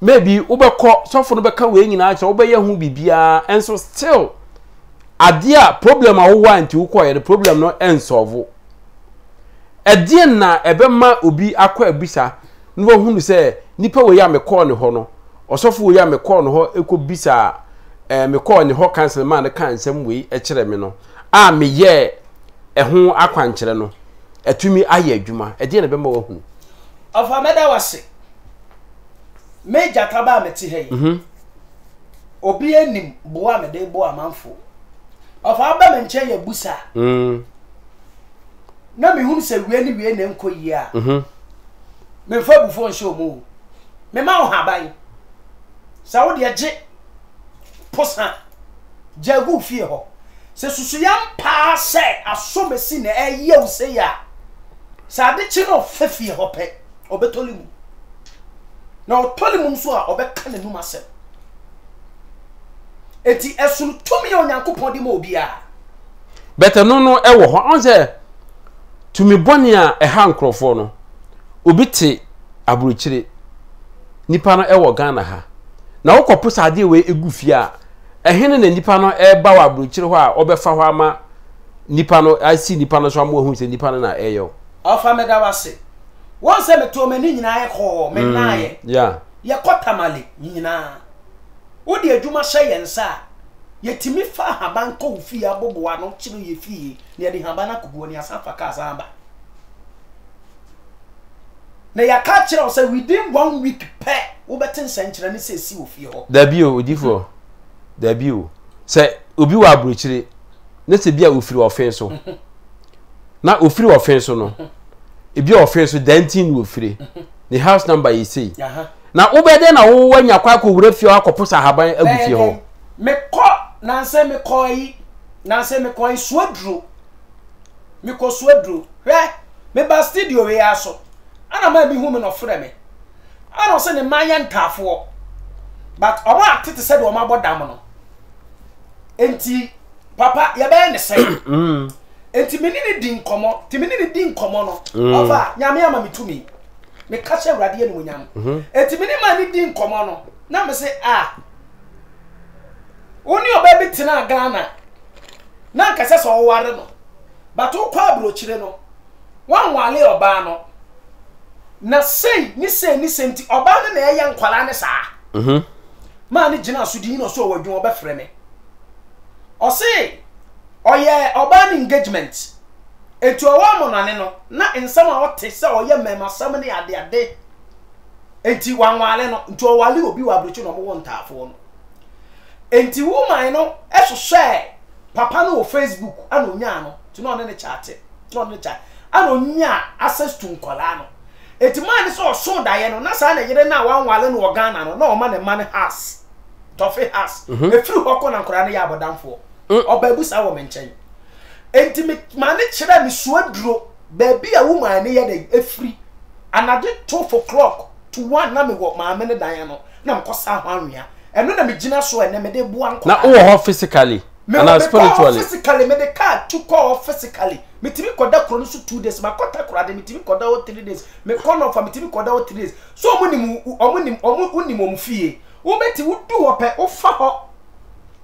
maybe ubeko sofu no beka we nyina acha obeye hu bibia enso still adia problem a wo want ukoye the problem no ensolve edie na ebema obi akwa abisa no wo hunu se nipa we ya me call ne ho no osofu we ya me call no ho ekobisa me call ne ho cancel man kan nsem we ekire me no a me ye eho akwankire no etumi aye adwuma edie na bema wo hunu of ameda wase Major taba meti hey. Obi enim boa me de boa manfo. Ofa aba me nche ya busa. Na me hunu se wie ni wie na nko yi a. Me fa bufo nso mu. Me ma ho haban. Sa wo de age posa. Jagu fie ho. Se susu yam pa se aso mesi na eye wo se ya. Sa de chi no fafie ho pe. Obetoli mu. na otoli mum so a obeka nanum asem eti esun tumi onyankopon di ma obia better no ewo ho on say tumi boni a eha nkrofo no obi te aburuchire nipa no ewo Ghana ha na wokopo sade we egufie a ehene na nipa no eba wa aburuchire ho a obefa ho ama nipa no asi nipa no so amohu se nipa no na eyo ofa meda wase won se meto mani nyina ye ho menaye yeah ye kotamale nyina wodi adwuma hye yensa yetimi fa haban ko fie aboboa no kiro ye fie ne de haban akobuo ne asafa ka asamba na ya ka kire say within 1 week pe wo betin senkyere ne se si ofie ho da bio odifo da bio se obi wa aburuchire ne se bia ofiri ofen so na ofiri ofen so no ebi ofen so dantin ofiri the house number you say na ubede na wo wanya kwa ko wura fie akopo sahaban agufie ho me ko nanse me koi suadru me ko suadru hwe me ba studio we aso ana ma bi hu me no frɛ me ana se ne manya ntafo but omo atete se de omo abodam no enti papa ye be ne se enti me ni di nkomo ti me ni di nkomo no ofa nyame ama mitumi me ka che awrade ye no nyam enti me ni ma ni di nkomo no na me se oni oba bi tena Ghana na nkase so ware no but wo kwa abrochire no wan wale oba no na sei ni senti oba no na eya nkwala ne saa ma ni gina so di no so wadwun oba frɛ me o sei oye oba ni engagement etu owa mo nane no na ensam a wote se oye mema sam ne ade enti wan wale no ntu owale obi wa abrochire no mo won taafo no enti woman no ehwehwe papa no Facebook ana onya no ti no ne chat ana onya access to nkola no enti man so so daye no na sa na yire na wanwale no wo Ghana no na o ma ne man has tofe has efiri hoko na nkora ne ya abodamfo obabu sa wo menchen enti man kire me suaduro baabi a woman ne ye da efiri anade 12 o'clock to 1 na me wo ma me ne dan no na mkosa hwanwea eno na me gina so ene me de bua nko na wo ho physically and spiritually physically me de car to call physically me timi koda kro no so 2 days ma kota kro ade me timi koda 3 days me kono fa me timi koda 3 days so omunim omfie wo beti wudu ho pe wo fa ho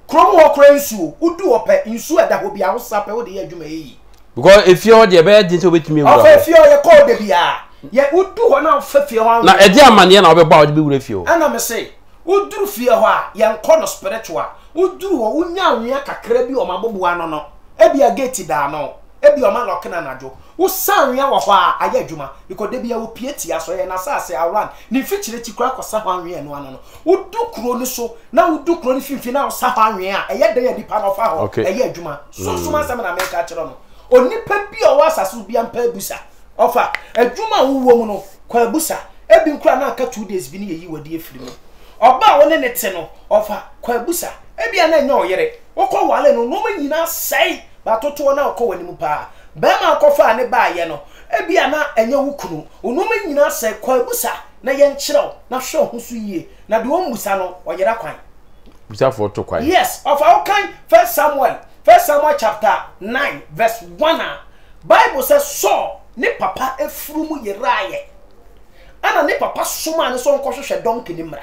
kro mo kro nsuo wudu ho pe nsuo ada ho bia wo sape wo de ye adwuma yi because if you de be din so betimi wura o fie ye call de bia ye wudu ho na fa fie ho na edi amane na obeba wo de be wura fie ho ana me say uduru fie ho a ye nko no spiritual uduru ho unya anwea kakra bi o mabobo ano no ebia gate da no ebia o ma lock na najo wo sanwea wo ho a aya adwuma because de bia wo pieti aso ye na sase around ni fichire tikura kosa ho anwea no ano no udu kuro ni so na udu kuro ni finfi na osa ho anwea eye de ye dipa no fa ho eye adwuma so suma sam na America kire no onipa bi o wasasu bia mpa busa ofa adwuma wo mu no kwa busa ebi nkura na aka 2 days bi ni yeyi wadi efiri mu oba woni ne te no ofa kwa busa ebia na nya oyere wokọ wale no no manyina sei ba toto na okọ wani mu pa ba ma akọfa ne ba ye no ebia na enya wukunu no manyina sei kwa busa na ye nkyerɛw na hwɛ ho so yie na de won busa no oyera kwan busa for to kwan yes ofa okan first Samuel chapter 9 verse 1 Bible says so ne papa efuru mu yeraye ana ne papa soma ne so nkɔhwehwɛ donkey ni mra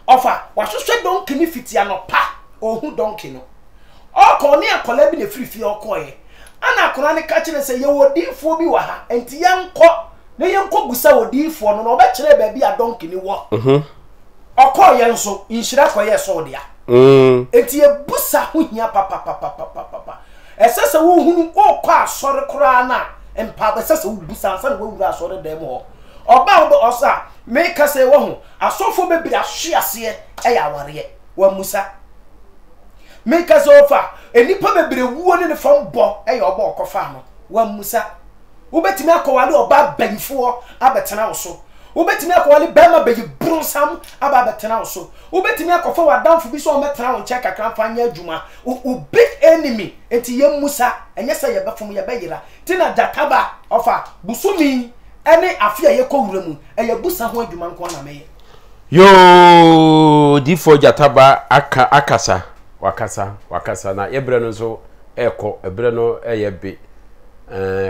ofa wahwehwɛ donkey ni fitia no pa ohu donkey no ɔkɔ ne akola bi ne frifie ɔkɔye ana akona ne ka kire sɛ ye wodifo bi wa ha enti yenkɔ ne yenkɔ busa wodifo no no ɔbɛkyerɛ ba bi a donkey ni wo ɔkɔ ye nso inhyira kɔye so dia enti ye busa ho hia papa ɛsɛ wo hunu ɔkɔ asɔre kora na empa ɛsɛ wo busa ansa na wo wura asɔre dem ho oba obo osa me ka se wo ho asofo bebiri ahwease ya aware wa musa me ka se ofa enipa bebiri wuo ne fam bo ya oba okofa no wa musa wo betimi akowale oba banfo abetena wo so wo betimi akowale bema beyi bronsam aba abetena wo so wo betimi akofa wadanfo bi so o metena wo nche kakra fa anya adwuma o big enemy enti ye musa enye se ye befom ye beyira tina jakaba ofa busumi ene afia ye ko wura mu eye busa ho adwuma nko na meye yo difo jataba akasa wakasa na yebre no so eko ebre no eyebe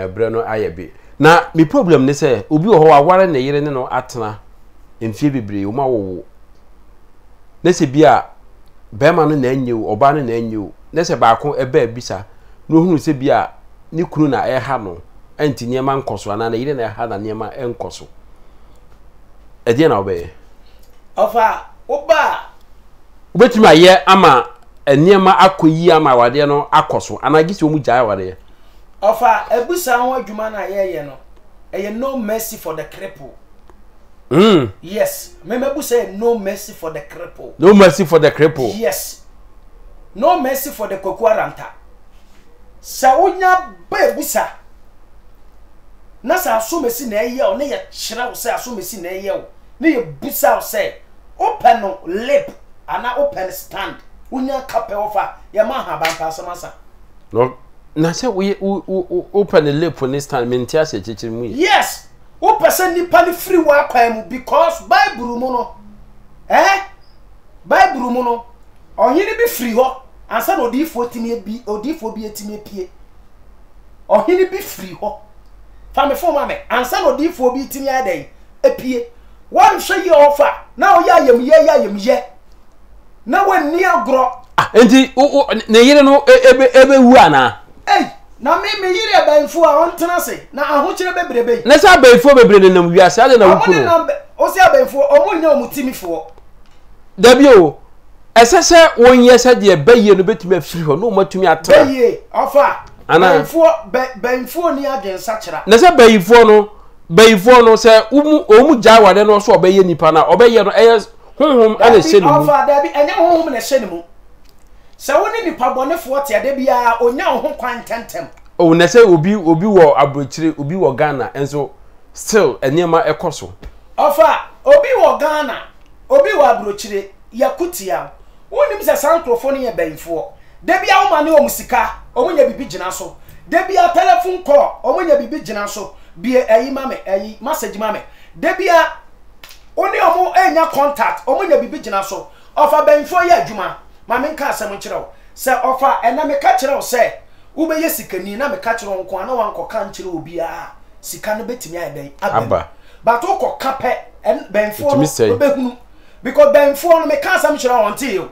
ebre no ayebe na mi problem ne say obi ho aware na yire ne no atena emfie bebre o ma wo ne se bia bema no na anyew oba no na anyew ne se baako eba bisa no hunu se bia ni kunu na eha no anti niema nkoso ana na yire na eha na niema enkoso ede na obe ofa oba ubetumi aye ama niema akoyi ama wade no akoso ana gisi o mu jaa wade ofa ebusa ho adwuma na ye no eye no mercy for the cripple. Yes, remember say no mercy for the cripple. No mercy for the cripple. Yes. No mercy for the kokwaranta. Sa unya bebusa. Na sa asomesi na eye o na ye kyerɛ wo say asomesi na eye o. Na ye busa wo say open no lip ana open stand. Unya kape ofa ye ma ha ban pa somasa. No, na say we open the lip for this stand mentia se chichiri mu. Yes. O person nipa ni free wa kwa mu because Bible mu no Bible mu no ohini bi free ho ansa na odifo timi bi odifo bi etimi pie ohini bi free ho fami fo ma me ansa na odifo bi timi adai epie wan hwe ye ofa na o ya yem na wani agro enti na yire no ebe wu ana na me yire banfu a ontena se na ahokyere bebrebe na sa banfu bebrebe nam wiase ade na wukuno o se banfu omunya omutimifo dabi o esese wonye se de baye no betumi afiri ho no matumi atra baye ofa banfu ni agensa kira na se bayifo no se omu ja wade no so obaye nipa na obaye no eye honhom ana hye ni mu ofa dabi enye honhom na hye ni mu se woni nipa bonefo te ade bia onya ho kwantentem o na se obi wo abrochire obi wo Ghana enso still eniema ekoso ofa obi wo Ghana obi wo abrochire yakutia wonim se sankrofo ne banfo de bia wo mane o musika omunya bibi gina so de bia telephone call omunya bibi gina so bia eyi mame eyi message mame de bia oni omu enya contact omunya bibi gina so ofa banfo ya adwuma mame nka asem kire wo se ofa ena me ka kire wo se wo be yesikani na me ka kire wo nko ana wanko ka nkire obi a sika no betimi adan aba but wo ko kape en benfo no be hunu because benfo no me ka asem kire wo nti yo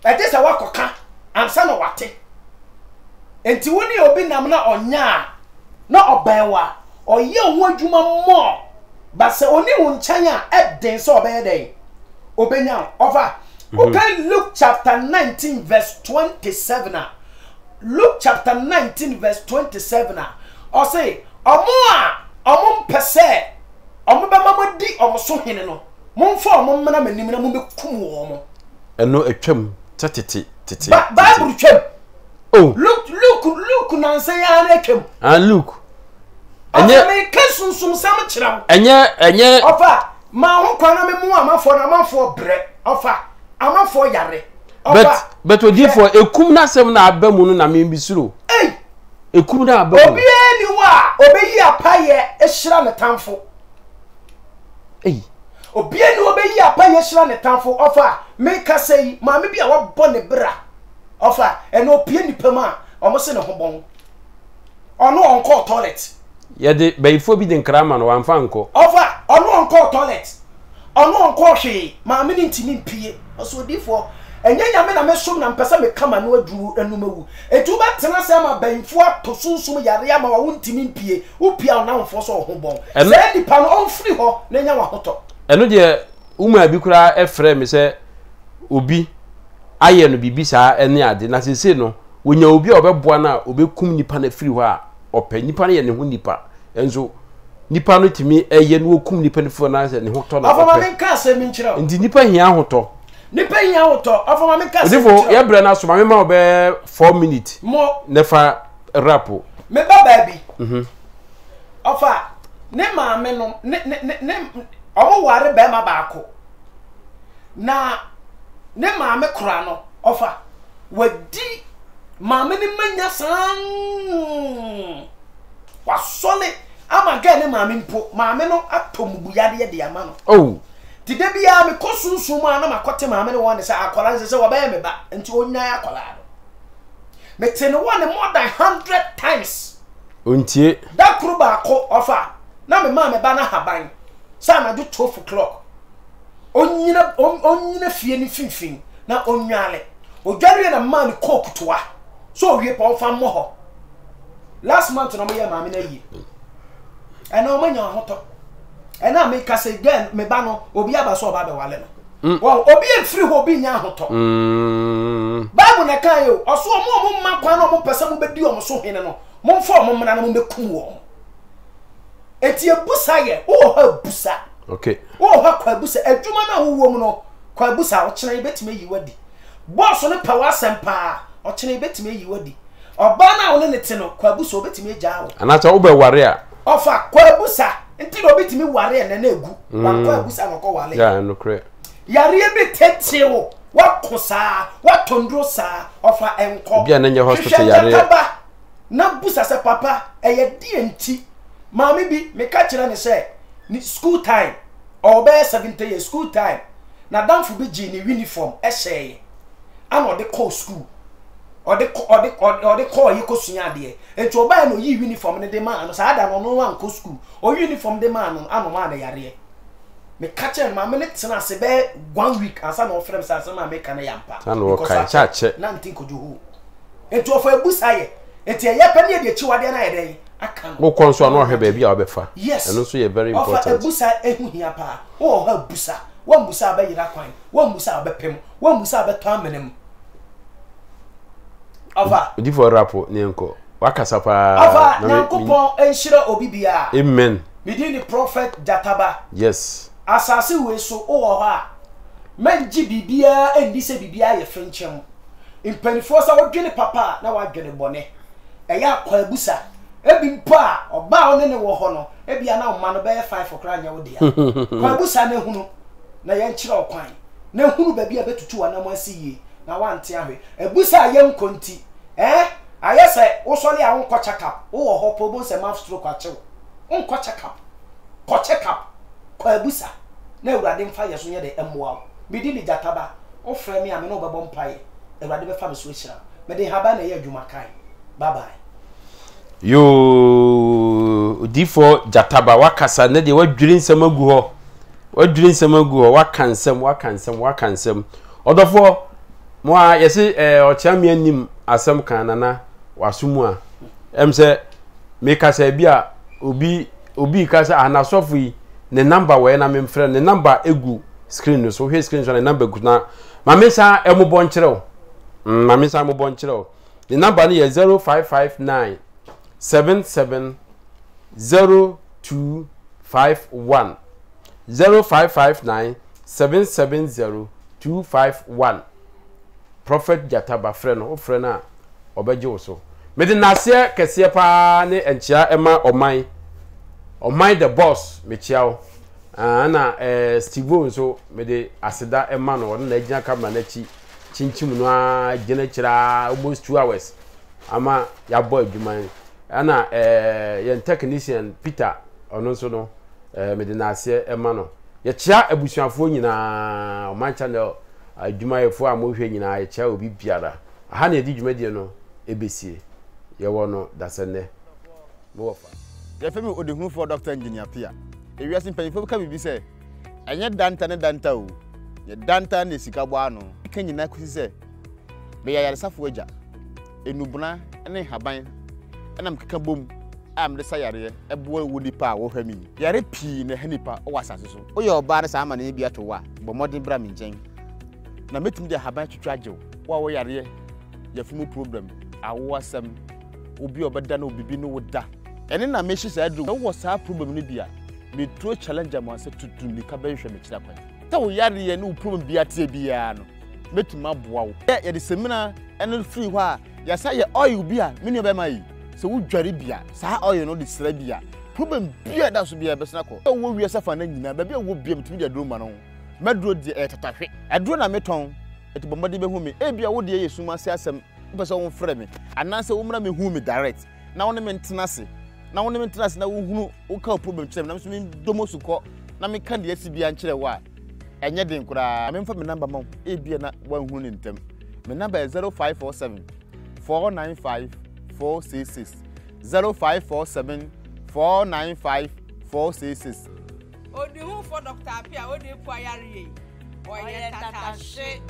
e dey say wakoka ansa no wate enti woni obi nam na onya na obenwa oye ho adwuma mo ba se oni wo nkyanya eden so obeye den obenya over. Okay, Luke chapter 19 verse 27. Luke chapter 19 verse 27. Or say, omum pese, omuba mama di omuso hene no. Momfo omum na manim na mumbe kum wo mo. Eno etwam tete. Bible twam. Oh, Luke na say ya na twam. Luke. Enye me kesunsum sam kira. Enye ofa ma ho kwana me mu amafo na amafo bre. Ofa amafo yare but odifo ekum na sem na abamu no na membisuro ekum na abamu obi eni wa obeyi apaye ehira ne tamfo obi eni obeyi apaye ehira ne tamfo ofa me ka sei ma me bia wa bɔ ne bra ofa eno opie nipam a omo se ne ho bon ono onko toilet ye de bayifo bi de nkrama no wanfa nko ofa ono onko toilet ono onko hwe ma me ni ntimi mpie oso odifo enye nyame na mesom na mpesa me kama no aduru enumawu etu ba tena se ma banfo atosunsum yare ama wa wontimi mpie upia na wonfo so ho bon se di pa no onfiri ho na nya wa hoto eno de umu abikura efre me se obi aye no bibisa ene ade na sese no wonya obi obeboa na obekum nipa na firi ho a opa nipa na ye ne ho nipa enzo nipa no timi eye no okum nipa ne fo na se ne ho to na afama me ka se mi nkyira ndi nipa hia hoto nipa hia hoto afama me ka se ndifo ya bra na so ma me ma obe 4 minutes mo nefa rapo me ba baby ofa ne ma me no ne omo ware be ma baako na ne ma me kura no ofa wadi ma me ni manya san wasole ama again ne maame mpo maame no atom buyade de ama no oh ti de bia me kosunsun mu ana makote maame ne won se akola nse se wo ba me ba nti onyan akola no me te no one more than 100 times ontie da kru ba ko ofa na me maame ba na haban sa na do 12 o'clock onyina fie ni finfin na onwale odware na man coke toa so wie pa fa mo ho last month na mo ye maame na yi ena o manya hoto ena me ka se again me ba no obi aba so oba be wale no wo obi e free ho obi nya hoto bible na kan yo oso mo ma kwa no mo pese mo bedi o mo so hene no mo mfa o mo mna na mo bekum wo eti ebusa ye o ha busa okay o ha kwa busa adwuma na wo mu no kwa busa o kire betime yi wadi boss no pa wa sempa o kire betime yi wadi oba na wo ne te no kwa busa o betime gya wo anacha wo be ware a ofa kwa busa nti no betime ware na na egu wa kwa busa no ko wale ya no kre yare be tete wo wa kosa wa tondro sa ofa enko bia na nye hospital yare na busa se papa eye die nti maami bi me ka kire ne se ni school time or be 70 years school time na danfo bi gi ni uniform e sheye ana ode call school ode call yi ko sunya de enti oba no yi uniform ne de ma no sa ada no no wan ko school o uniform de ma no ano ma na yare me ka kire maami ne tena se be 1 week asa na ofrem sa ma me ka na yampa ana wo ka chache na ntin ko juhu enti ofo ebusa ye enti ye pa ne de chiwade na ye den aka wo konso ano hwe ba bia obefa yes eno so ye very important ofa ebusa ehuhia pa wo ha busa wo mbusa ba yira kwan wo mbusa ba pem wo mbusa ba to amenem ofa odi for rapo ne enko wakasa pa ofa nyankopon enhira obibia amen midi ni prophet Jataba yes asase we so wo ha manji bibia endi se bibia ye fenchem impanifo sa wodwene papa na wadwene bone eya kwa ebusa ebi mpa oba one ne wo ho no ebi ana oma no be 5 okra nya wo dia kwa busa na hunu na ye nkyira okwan na hunu ba bia betutu wa na mo asiye na wante ahwe ebusa ye nkonti ayese wo sole a wonko check-up wo ho po bo se mouth stroke achew wonko check-up ko check-up kwa busa na ewurade mfa ye so ye de emwa bidi ni Jataba o frɛ me a me no bɛbɔ mpae ewurade bɛfa me so hyira me de haba na ye adwuma kai bye bye yo difo Jataba wakasa ne de wadwiri nsem agu ho wakansem odofo mo a yesi ochiamia nim asem kan nana wasumu a emse me kasa bia obi kasa anasofu yi ne number we na memfre ne number egu screen no so he screen so ne number gu na mamesa emobon kyerɛw mamesa emobon kyerɛw the number ni 0559 770251 0559 770251 Prophet Jataba friend o friend a obeje wo so me de nase kese pa ne enchia ema oman the boss me chiao ana Steve so me de aseda ema no na agina kamera na chi chinchim no a gina chira almost 2 hours ama ya boy adwuma ana yen technician Peter ono so no me de nase ema no ye chia abusuafo nyina oman channel adwuma yefo amohwe nyina ye chia obi biara aha na edi dwuma die no ebesie ye wo no dasene mo wofa ye femi odehunu for Dr. Engineer Pia ewiase mpanyifo ka bibi se enye danta o ye danta na sika bo ano ka nyina kusi se be ya yaresafo agya enubuna ne haban enam keka bom am de sayare ebo wodi pa wo hwami yare pi na hanipa o wasase so o ye oba na sa ama na bia to wa bo modern bra me nchen na metim de haban twetwa agyew wo yare ye fumu problem awo asem obi obeda na obibi no woda ene na meshi sa adru wo sa problem ni bia me tro challenge am ase tutu ni ka be hwe me kira kwan ta wo yare ye no problem bia tie bia no metuma boa wo ye de semina ene free ho a ya sa ye oil bia me ni obema yi so wo dware bia sa oil no de sra bia problem bia da so bia be sna ko wo wie safa na nyina ba bia wo bia metumi de adru ma no medro de tatahwe adru na meton eti bomade be hu me e bia wo de ye suma se asem pese wo frɛ me ananse wo mra me hu me direct na wo ne me ntena se na wo ne mentras na wo hunu wo ka problem kyerem na me so me domo su kɔ na me ka de asi bia nkyerɛ wa enye den kura me mfa me number ma e bia na wa hunu ne ntem me number is 0547 495 466 0547 495 466 Odi hu for Dr. Apia odi ku ayare yi. Oye tata she.